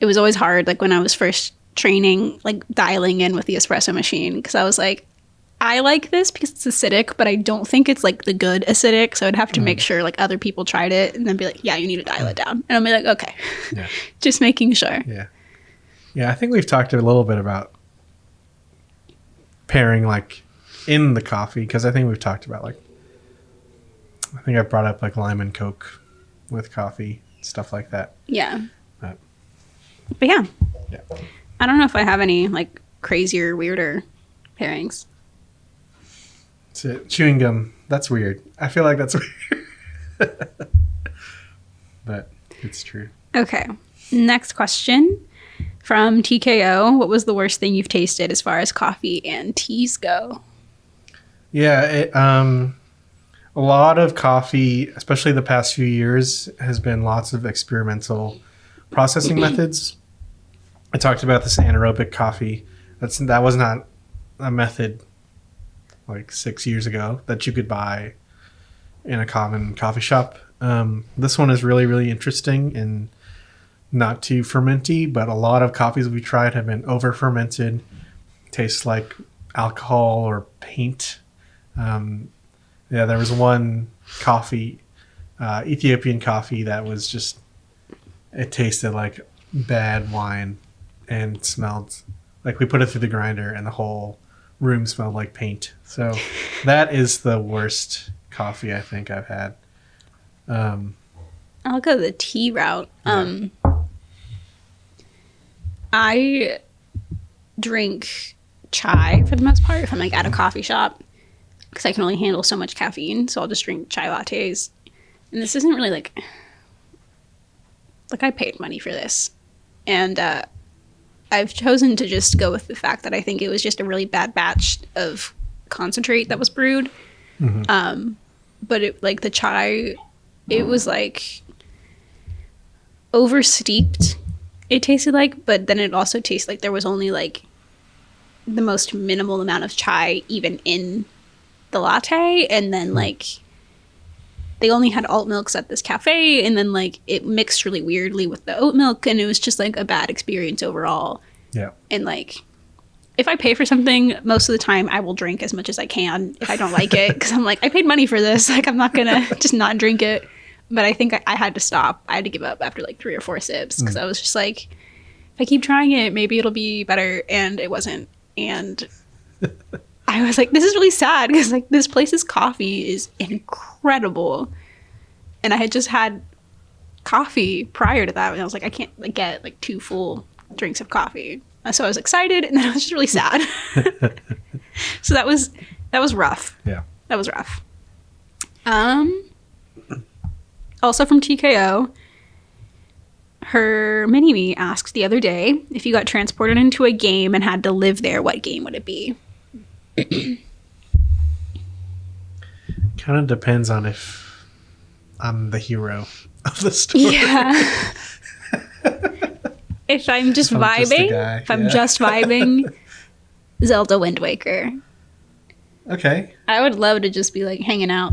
It was always hard, like when I was first training, like dialing in with the espresso machine, because I was like, I like this because it's acidic, but I don't think it's like the good acidic. So I'd have to make sure like other people tried it and then be like, yeah, you need to dial it down. And I'll be like, okay, just making sure. Yeah. Yeah. I think we've talked a little bit about pairing like in the coffee, because I think we've talked about like, I think I brought up like lime and Coke with coffee, stuff like that. Yeah. But yeah. I don't know if I have any like crazier, weirder pairings. That's it. Chewing gum. That's weird. I feel like that's weird. But it's true. Okay. Next question from TKO. What was the worst thing you've tasted as far as coffee and teas go? Yeah, a lot of coffee, especially the past few years, has been lots of experimental processing methods. I talked about this anaerobic coffee. That was not a method like 6 years ago that you could buy in a common coffee shop. This one is really, really interesting and not too fermenty, but a lot of coffees we tried have been over fermented, tastes like alcohol or paint. Yeah, there was one coffee, Ethiopian coffee, that was just, it tasted like bad wine and smelled like we put it through the grinder and the whole room smelled like paint. So that is the worst coffee I think I've had. I'll go the tea route. Yeah. I drink chai for the most part if I'm like at a coffee shop because I can only handle so much caffeine. So I'll just drink chai lattes. And this isn't really like I paid money for this. And I've chosen to just go with the fact that I think it was just a really bad batch of concentrate that was brewed. Mm-hmm. But it, like the chai, it was like over steeped. It tasted like, but then it also tasted like there was only like the most minimal amount of chai even in the latte. And then like they only had alt milks at this cafe, and then like it mixed really weirdly with the oat milk, and it was just like a bad experience overall. Yeah. And like if I pay for something, most of the time I will drink as much as I can if I don't like it, because I'm like, I paid money for this. Like I'm not gonna just not drink it. But I think I had to stop. I had to give up after like 3 or 4 sips because I was just like, if I keep trying it, maybe it'll be better. And it wasn't. And I was like, this is really sad because like this place's coffee is incredible. And I had just had coffee prior to that. And I was like, I can't like get like 2 full drinks of coffee. So I was excited, and then I was just really sad. So that was rough. Yeah. That was rough. Also from TKO, her mini-me asked the other day, if you got transported into a game and had to live there, what game would it be? Kind of depends on if I'm the hero of the story. Yeah. If I'm just vibing, just vibing, Zelda Wind Waker. Okay. I would love to just be like hanging out,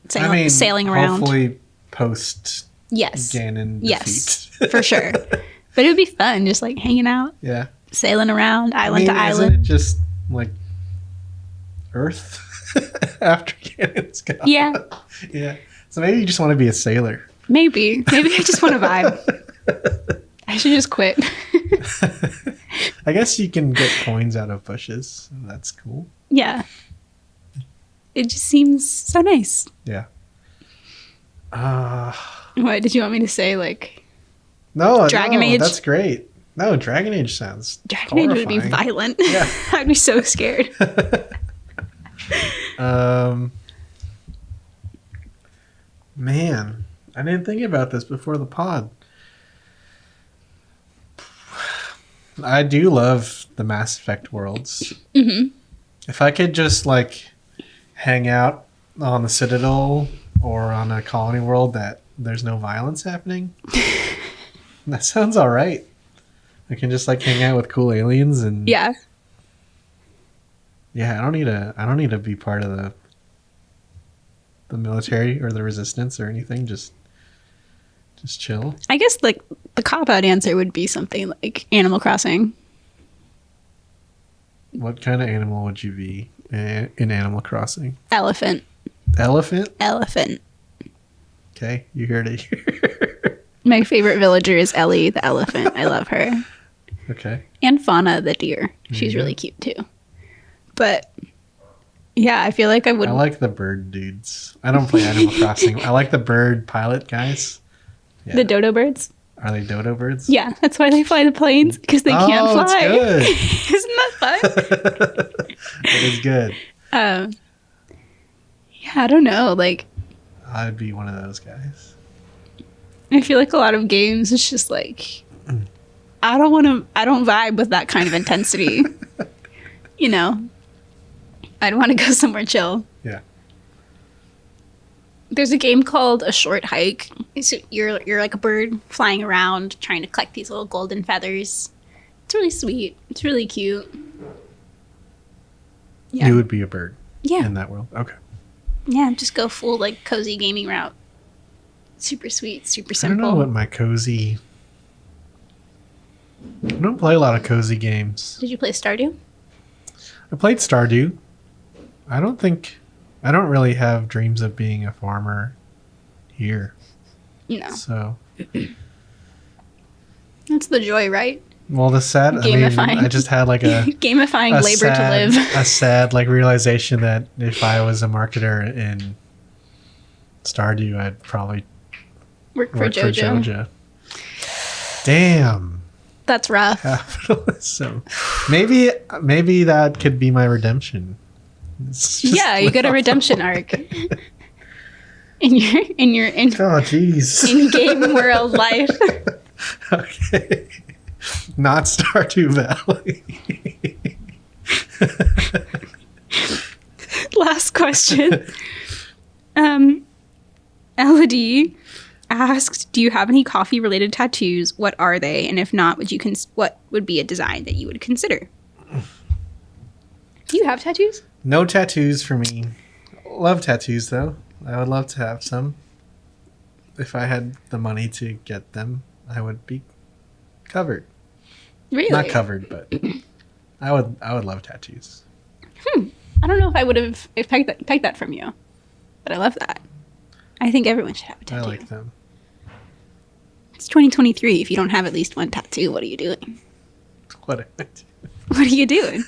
sailing around. Hopefully post Yes. Ganon yes, for sure. But it would be fun, just like hanging out. Yeah. Sailing around island to island. Isn't it just like Earth after Ganon's gone? Yeah. Yeah. So maybe you just want to be a sailor. Maybe I just want to vibe. I should just quit. I guess you can get coins out of bushes. That's cool. Yeah. It just seems so nice. Yeah. What did you want me to say? Like, Dragon Age? That's great. No, Dragon Age sounds Dragon Age would be violent. Yeah. I'd be so scared. Man, I didn't think about this before the pod. I do love the Mass Effect worlds. Mm-hmm. If I could just like hang out on the Citadel or on a colony world that there's no violence happening, that sounds all right. I can just like hang out with cool aliens and yeah. I don't need to be part of the military or the resistance or anything. Just chill. I guess like the cop-out answer would be something like Animal Crossing. What kind of animal would you be in Animal Crossing? Elephant. Elephant? Elephant. Okay, you heard it here. My favorite villager is Ellie, the elephant. I love her. Okay. And Fauna, the deer. She's really cute too. But yeah, I feel like I would. I like the bird dudes. I don't play Animal Crossing. I like the bird pilot guys. Yeah. The dodo birds? Are they dodo birds? Yeah, that's why they fly the planes, because they can't fly. Good. Isn't that fun? It is good. Yeah, I don't know. Like, I'd be one of those guys. I feel like a lot of games, it's just like, I don't vibe with that kind of intensity. You know, I'd want to go somewhere chill. Yeah. There's a game called A Short Hike. So you're like a bird flying around trying to collect these little golden feathers. It's really sweet. It's really cute. Yeah. You would be a bird. Yeah. In that world. Okay. Yeah, just go full like cozy gaming route. Super sweet, super I simple. don't know what my cozy. I don't play a lot of cozy games. Did you play Stardew? I played Stardew. I don't really have dreams of being a farmer here. No. So. That's the joy, right? Well, the sad. Gamifying. I just had like a gamifying labor to live. A sad like realization that if I was a marketer in Stardew, I'd probably work for JoJo. Damn. That's rough. So maybe that could be my redemption. Yeah, you get a redemption arc in your oh jeez in game world life. Okay. Not Stardew Valley. Last question. Elodie asked, do you have any coffee related tattoos? What are they? And if not, what would be a design that you would consider? Do you have tattoos? No tattoos for me. Love tattoos though. I would love to have some. If I had the money to get them, I would be covered. Really? Not covered, but I would love tattoos. I don't know if I would have pegged that from you, but I love that. I think everyone should have a tattoo. I like them. It's 2023. If you don't have at least one tattoo, what are you doing? What am I doing? What are you doing?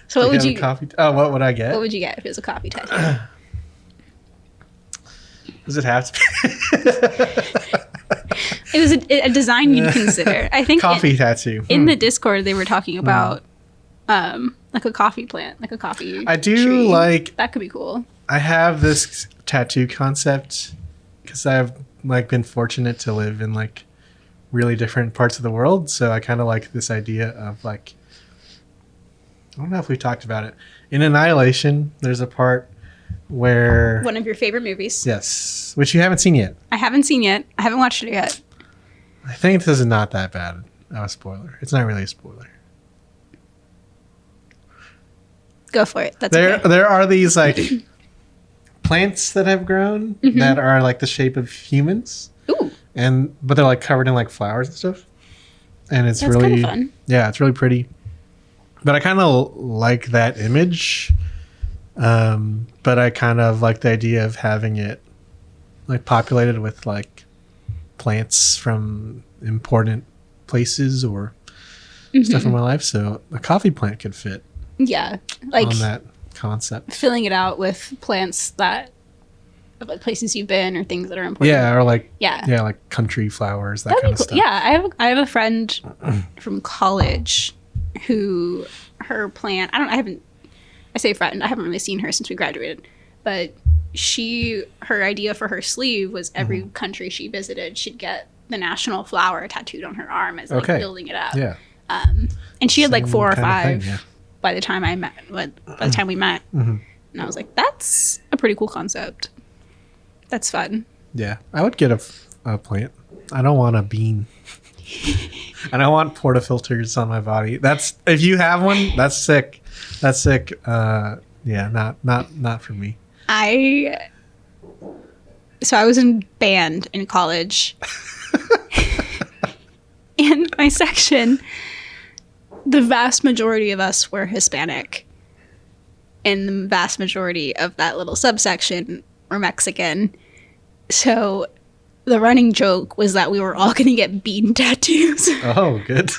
So what would you? What would I get? What would you get if it was a coffee tattoo? Does it have to be? It was a design you'd consider. I think coffee tattoo. In the Discord, they were talking about like a coffee plant, like a coffee. I do tree. like that. Could be cool. I have this tattoo concept because I've like been fortunate to live in like really different parts of the world, so I kind of like this idea of like, I don't know if we talked about it. In Annihilation, there's a part where one of your favorite movies. Yes, which you haven't seen yet. I haven't seen yet. I haven't watched it yet. I think this is not that bad of a spoiler. It's not really a spoiler. Go for it. That's there. okay. There are these like plants that have grown that are like the shape of humans. Ooh. But they're like covered in like flowers and stuff. And it's That's really fun. Yeah, it's really pretty. But I kind of like that image. But I kind of like the idea of having it like populated with like plants from important places or stuff in my life. So a coffee plant could fit. Yeah, like on that concept, filling it out with plants that of like places you've been or things that are important. Yeah, or like yeah, like country flowers, that That'd kind of cool. stuff. Yeah, I have a friend from college who her plant. I say friend. I haven't really seen her since we graduated, but her idea for her sleeve was every country she visited should get the national flower tattooed on her arm as like building it up. Yeah. And she had like 4 or 5 thing, yeah. by the time we met. And I was like, that's a pretty cool concept. That's fun. Yeah, I would get a plant. I don't want a bean. I don't want portafilters on my body. That's if you have one, that's sick. That's sick. Yeah, not for me. So I was in band in college. In my section, the vast majority of us were Hispanic. And the vast majority of that little subsection were Mexican. So the running joke was that we were all going to get bean tattoos. Oh, good.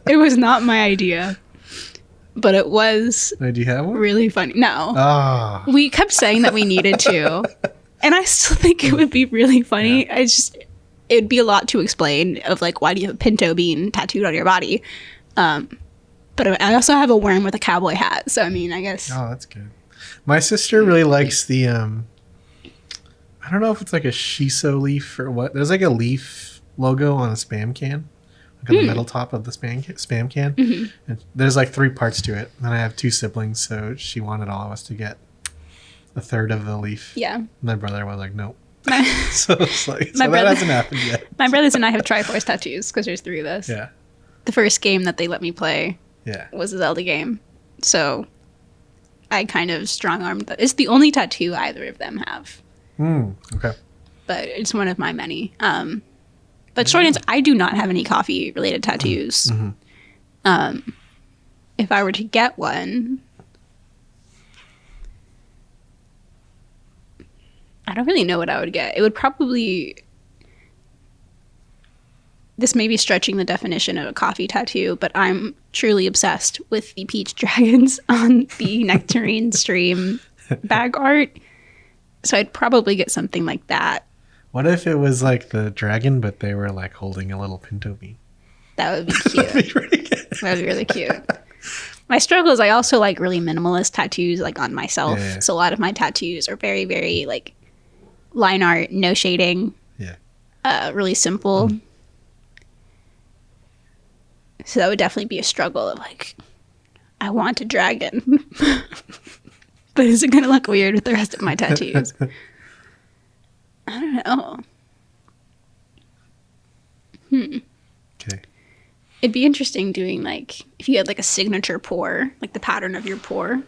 It was not my idea, but it was Do you have one? really funny. No. Ah. We kept saying that we needed to. And I still think it would be really funny. Yeah. It'd be a lot to explain of like, why do you have a pinto bean tattooed on your body? But I also have a worm with a cowboy hat. So, I mean, I guess. Oh, that's good. My sister really likes the, I don't know if it's like a shiso leaf or what. There's like a leaf logo on a Spam can. Like on the metal top of the Spam can. Mm-hmm. And there's like 3 parts to it. And I have 2 siblings, so she wanted all of us to get a third of the leaf. Yeah. My brother was like, nope. So it's like, that hasn't happened yet. My brothers and I have Triforce tattoos because there's 3 of us. Yeah. The first game that they let me play was a Zelda game. So I kind of strong-armed that. It's the only tattoo either of them have. Okay. But it's one of my many. But short answer, I do not have any coffee-related tattoos. Mm-hmm. If I were to get one, I don't really know what I would get. It would probably... This may be stretching the definition of a coffee tattoo, but I'm truly obsessed with the peach dragons on the Nectarine Stream bag art. So I'd probably get something like that. What if it was like the dragon, but they were like holding a little pinto bean? That would be cute. That'd be pretty good. That would be really cute. My struggle is I also like really minimalist tattoos like on myself. Yeah. So a lot of my tattoos are very, very like line art, no shading. Yeah. Really simple. So that would definitely be a struggle of like, I want a dragon. But is it going to look weird with the rest of my tattoos? I don't know. Okay. It'd be interesting doing like, if you had like a signature pour, like the pattern of your pour.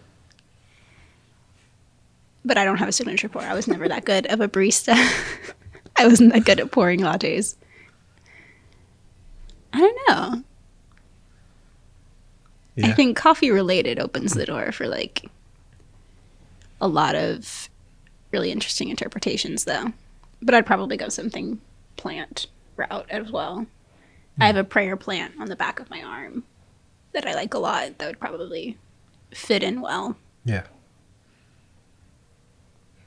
But I don't have a signature pour. I was never that good of a barista. I wasn't that good at pouring lattes. I don't know. Yeah. I think coffee related opens the door for like a lot of really interesting interpretations though. But I'd probably go something plant route as well. I have a prayer plant on the back of my arm that I like a lot that would probably fit in well. Yeah.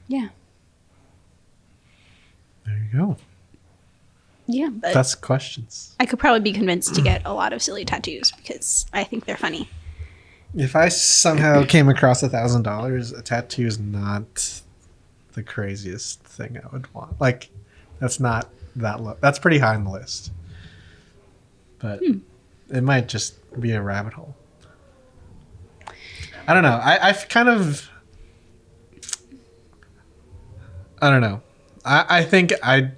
Yeah. There you go. Yeah, but that's questions. I could probably be convinced to get a lot of silly tattoos because I think they're funny. If I somehow came across $1,000, a tattoo is not the craziest thing I would want. Like, that's not that low. That's pretty high on the list. But it might just be a rabbit hole. I don't know. I've kind of... I don't know. I think I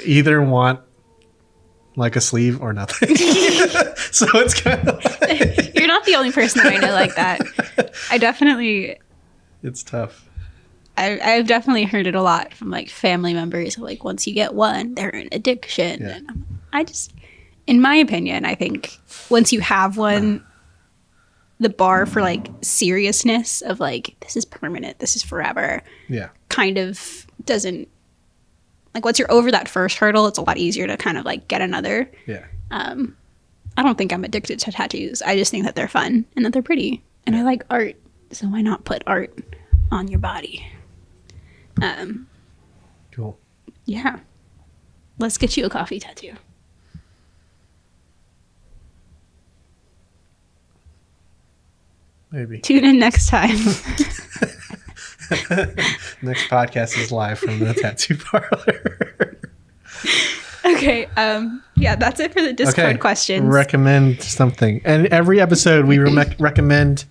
either want like a sleeve or nothing. So it's kind of like... You're not the only person that I know like that. I definitely... It's tough. I've definitely heard it a lot from like family members. Like once you get one, they're an addiction. Yeah. And I just, in my opinion, I think once you have one, the bar for like seriousness of like, this is permanent, this is forever. Yeah. Kind of doesn't, like once you're over that first hurdle, it's a lot easier to kind of like get another. Yeah. I don't think I'm addicted to tattoos. I just think that they're fun and that they're pretty. And I like art. So why not put art on your body? Cool. Yeah. Let's get you a coffee tattoo. Maybe. Tune in next time. Next podcast is live from the tattoo parlor. Okay. Yeah, that's it for the Discord questions. Recommend something. And every episode we recommend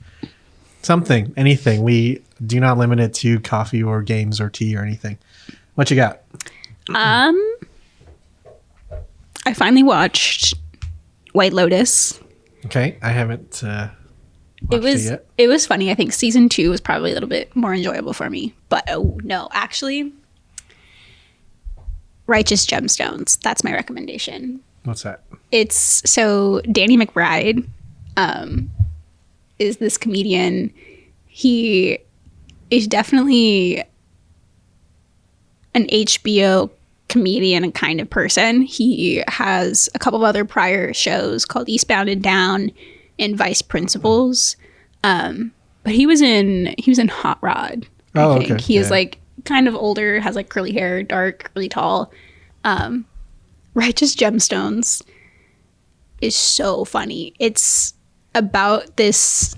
something, anything. We do not limit it to coffee or games or tea or anything. What you got? I finally watched White Lotus. Okay, I haven't watched it yet. It was funny. I think season 2 was probably a little bit more enjoyable for me. But actually, Righteous Gemstones. That's my recommendation. What's that? It's so Danny McBride is this comedian. He is definitely an HBO comedian kind of person. He has a couple of other prior shows called Eastbound and Down and Vice Principals. But he was in Hot Rod. I think. He is like kind of older, has like curly hair, dark, really tall. Righteous Gemstones is so funny. It's about this,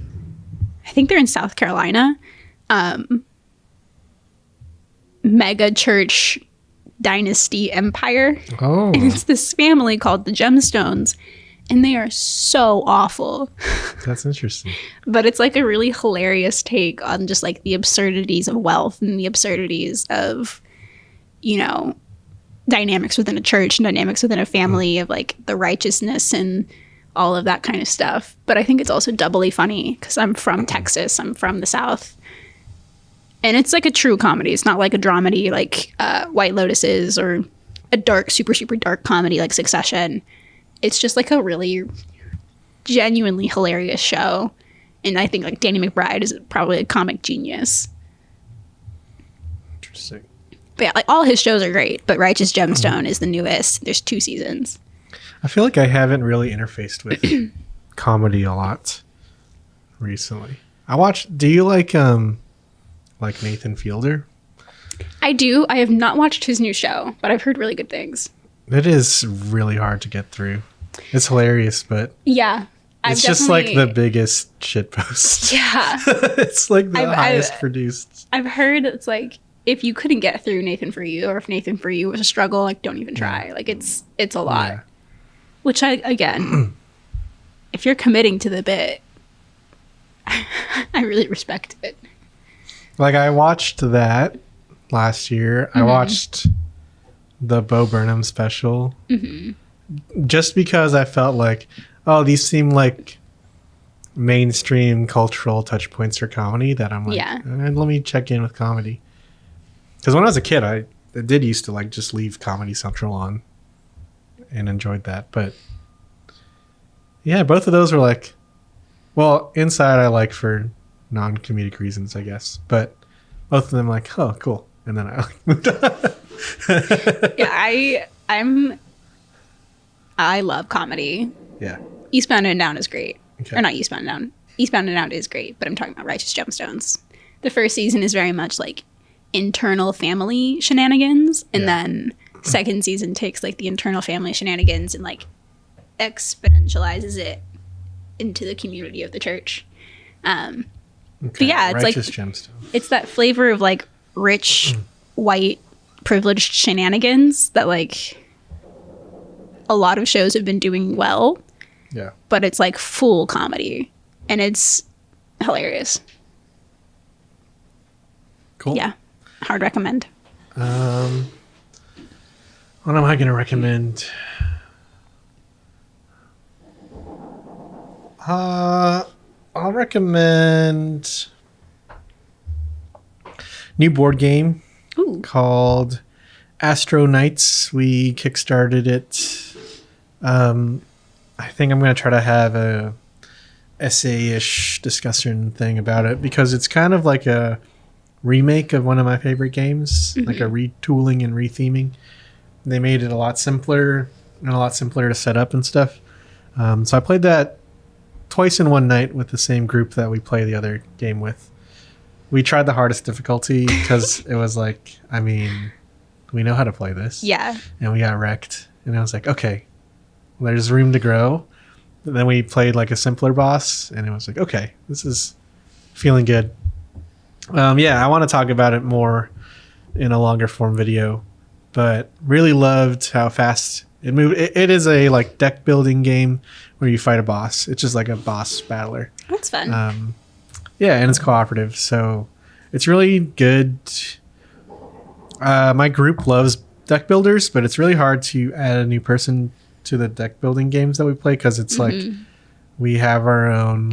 I think they're in South Carolina, mega church dynasty empire. Oh. And it's this family called the Gemstones, and they are so awful. That's interesting. But it's like a really hilarious take on just like the absurdities of wealth and the absurdities of, you know, dynamics within a church and dynamics within a family, of like the righteousness and all of that kind of stuff. But I think it's also doubly funny because I'm from Texas. I'm from the South. And it's like a true comedy. It's not like a dramedy like White Lotus is, or a dark, super, super dark comedy like Succession. It's just like a really genuinely hilarious show. And I think like Danny McBride is probably a comic genius. Interesting. But yeah, like all his shows are great, but Righteous Gemstone is the newest. There's 2 seasons. I feel like I haven't really interfaced with comedy a lot recently. Do you like Nathan Fielder? I do. I have not watched his new show, but I've heard really good things. It is really hard to get through. It's hilarious, but yeah, it's just like the biggest shitpost. Yeah. It's like the highest produced. I've heard it's like, if you couldn't get through Nathan For You, or if Nathan For You was a struggle, like don't even try. Like it's a lot. Yeah. Which again, if you're committing to the bit, I really respect it. Like I watched that last year. I watched the Bo Burnham special just because I felt like, oh, these seem like mainstream cultural touch points for comedy that I'm like, let me check in with comedy. Because when I was a kid, I did used to like just leave Comedy Central on and enjoyed that. But yeah, both of those were like, well, Inside I like for non-comedic reasons, I guess. But both of them like, oh, cool. And then I like moved on. Yeah, I love comedy. Yeah. Eastbound and Down is great. Okay. Or not Eastbound and Down. Eastbound and Down is great, but I'm talking about Righteous Gemstones. The first season is very much like internal family shenanigans, and then second season takes like the internal family shenanigans and like exponentializes it into the community of the church. But yeah, it's Righteous like Gemstone. It's that flavor of like rich white privileged shenanigans that like a lot of shows have been doing well. Yeah. But it's like full comedy and it's hilarious. Cool. Yeah. Hard recommend. What am I going to recommend? I'll recommend new board game called Astro Knights. We kickstarted it. I think I'm going to try to have a essay-ish discussion thing about it because it's kind of like a remake of one of my favorite games, like a retooling and retheming. They made it a lot simpler to set up and stuff. So I played that twice in one night with the same group that we play the other game with. We tried the hardest difficulty because it was like, I mean, we know how to play this. Yeah. And we got wrecked. And I was like, okay, well, there's room to grow. But then we played like a simpler boss and it was like, okay, this is feeling good. I want to talk about it more in a longer form video, but really loved how fast it moved. It is a like deck building game where you fight a boss. It's just like a boss battler. That's fun. And it's cooperative, so it's really good. My group loves deck builders, but it's really hard to add a new person to the deck building games that we play because it's like we have our own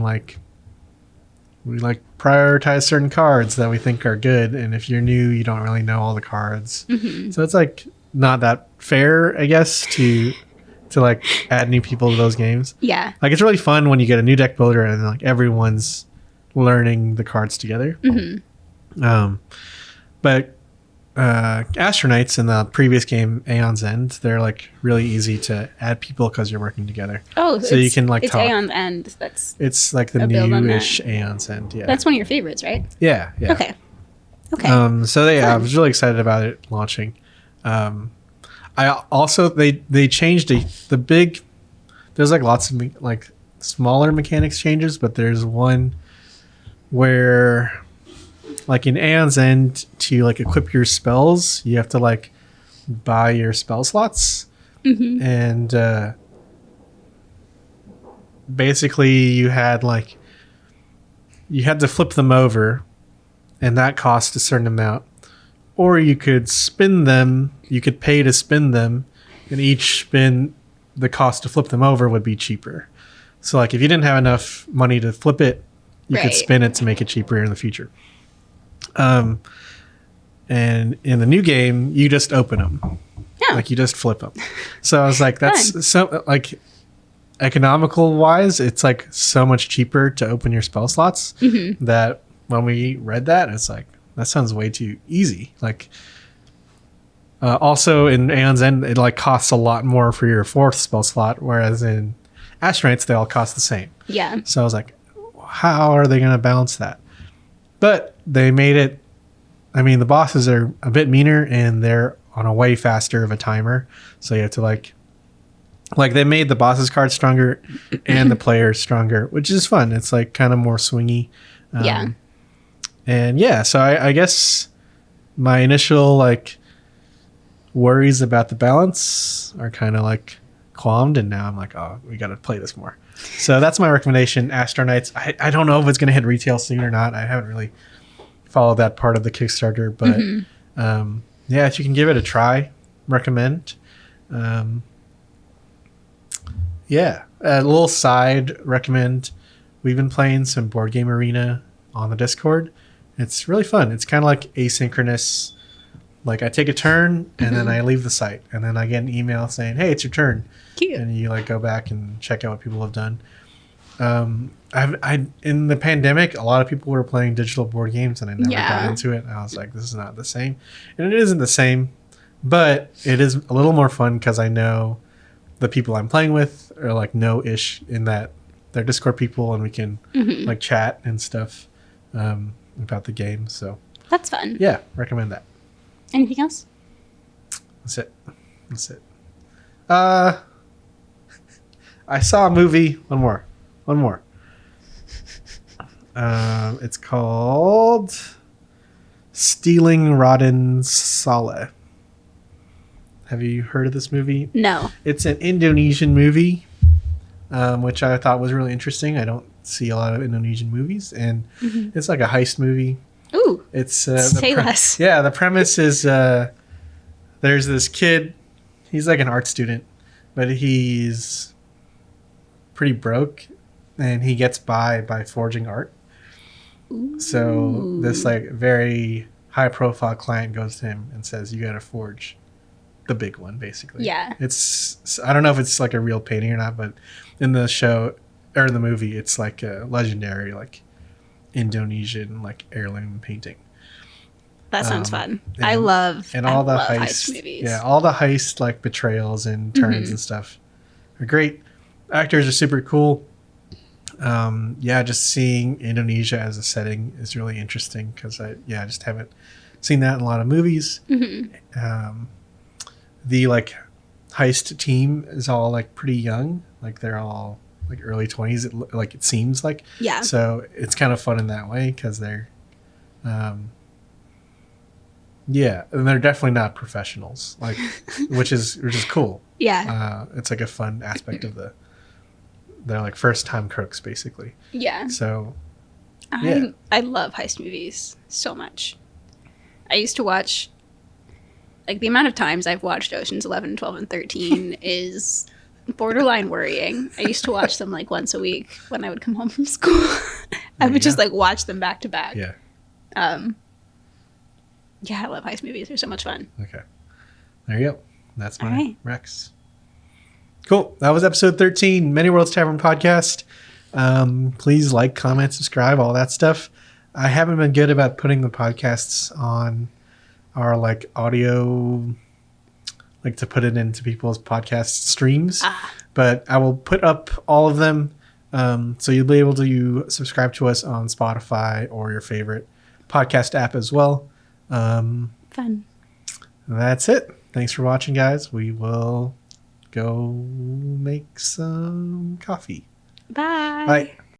we like prioritize certain cards that we think are good, and if you're new, you don't really know all the cards. So it's like not that fair, I guess, to like add new people to those games. Yeah. Like it's really fun when you get a new deck builder and like everyone's learning the cards together. But Astronauts in the previous game, Aeon's End, they're like really easy to add people because you're working together. Oh, so you can like it's talk. Aeon's End. It's like the newish Aeon's End. Yeah, that's one of your favorites, right? Yeah. Okay. Okay. I was really excited about it launching. I also they changed there's like lots of like smaller mechanics changes, but there's one where like in Aeon's End, to like equip your spells, you have to like buy your spell slots. Mm-hmm. And basically you had to flip them over, and that cost a certain amount. Or you could spin them, you could pay to spin them, and each spin, the cost to flip them over would be cheaper. So like if you didn't have enough money to flip it, you could spin it to make it cheaper in the future. And in the new game, you just open them. Yeah. Like you just flip them. So I was like, that's so like economical wise, it's like so much cheaper to open your spell slots that when we read that, it's like, that sounds way too easy. Like, also in Aeon's End, it like costs a lot more for your 4th spell slot, whereas in Astronites, they all cost the same. Yeah. So I was like, how are they going to balance that? But they made it, I mean, the bosses are a bit meaner and they're on a way faster of a timer. So you have to like they made the bosses card stronger and the players stronger, which is fun. It's like kind of more swingy. Yeah. And yeah, so I guess my initial like worries about the balance are kind of like calmed, and now I'm like, oh, we got to play this more. So that's my recommendation, Astronites. I don't know if it's going to hit retail soon or not. I haven't really followed that part of the Kickstarter, but yeah, if you can give it a try, recommend. Yeah, a little side recommend. We've been playing some Board Game Arena on the Discord. It's really fun. It's kind of like asynchronous. Like I take a turn and then I leave the site, and then I get an email saying, "Hey, it's your turn." Cute. And you like go back and check out what people have done. I in the pandemic, a lot of people were playing digital board games, and I never got into it. And I was like, this is not the same, and it isn't the same, but it is a little more fun because I know the people I'm playing with are like no-ish in that they're Discord people, and we can like chat and stuff about the game. So that's fun. Yeah, recommend that. Anything else? That's it. I saw a movie. One more. It's called Stealing Raden Saleh. Have you heard of this movie? No. It's an Indonesian movie, which I thought was really interesting. I don't see a lot of Indonesian movies, and it's like a heist movie. Ooh. It's say less. Yeah, the premise is there's this kid. He's like an art student, but he's pretty broke, and he gets by forging art. Ooh. So this like very high profile client goes to him and says, "You got to forge the big one," basically. Yeah. It's I don't know if it's like a real painting or not, but in the show or in the movie, it's like a legendary like Indonesian like heirloom painting. That sounds fun. I love all the heist movies. Yeah, all the heist like betrayals and turns and stuff are great. Actors are super cool. Yeah, just seeing Indonesia as a setting is really interesting because I just haven't seen that in a lot of movies. The like heist team is all like pretty young, like they're all like early 20s. It seems like So it's kind of fun in that way because they're and they're definitely not professionals, like which is cool. Yeah, it's like a fun aspect of they're like first time crooks basically. Yeah. So I love heist movies so much. I used to watch, like, the amount of times I've watched Oceans 11, 12, and 13 is borderline worrying. I used to watch them like once a week when I would come home from school. I would just like watch them back to back. Yeah. Yeah, I love heist movies. They're so much fun. Okay. There you go. That's my Rex. Cool. That was episode 13, Many Worlds Tavern Podcast. Please like, comment, subscribe, all that stuff. I haven't been good about putting the podcasts on our like audio, like to put it into people's podcast streams. But I will put up all of them. So you'll be able to subscribe to us on Spotify or your favorite podcast app as well. Fun. That's it. Thanks for watching, guys. We will go make some coffee. Bye. Bye.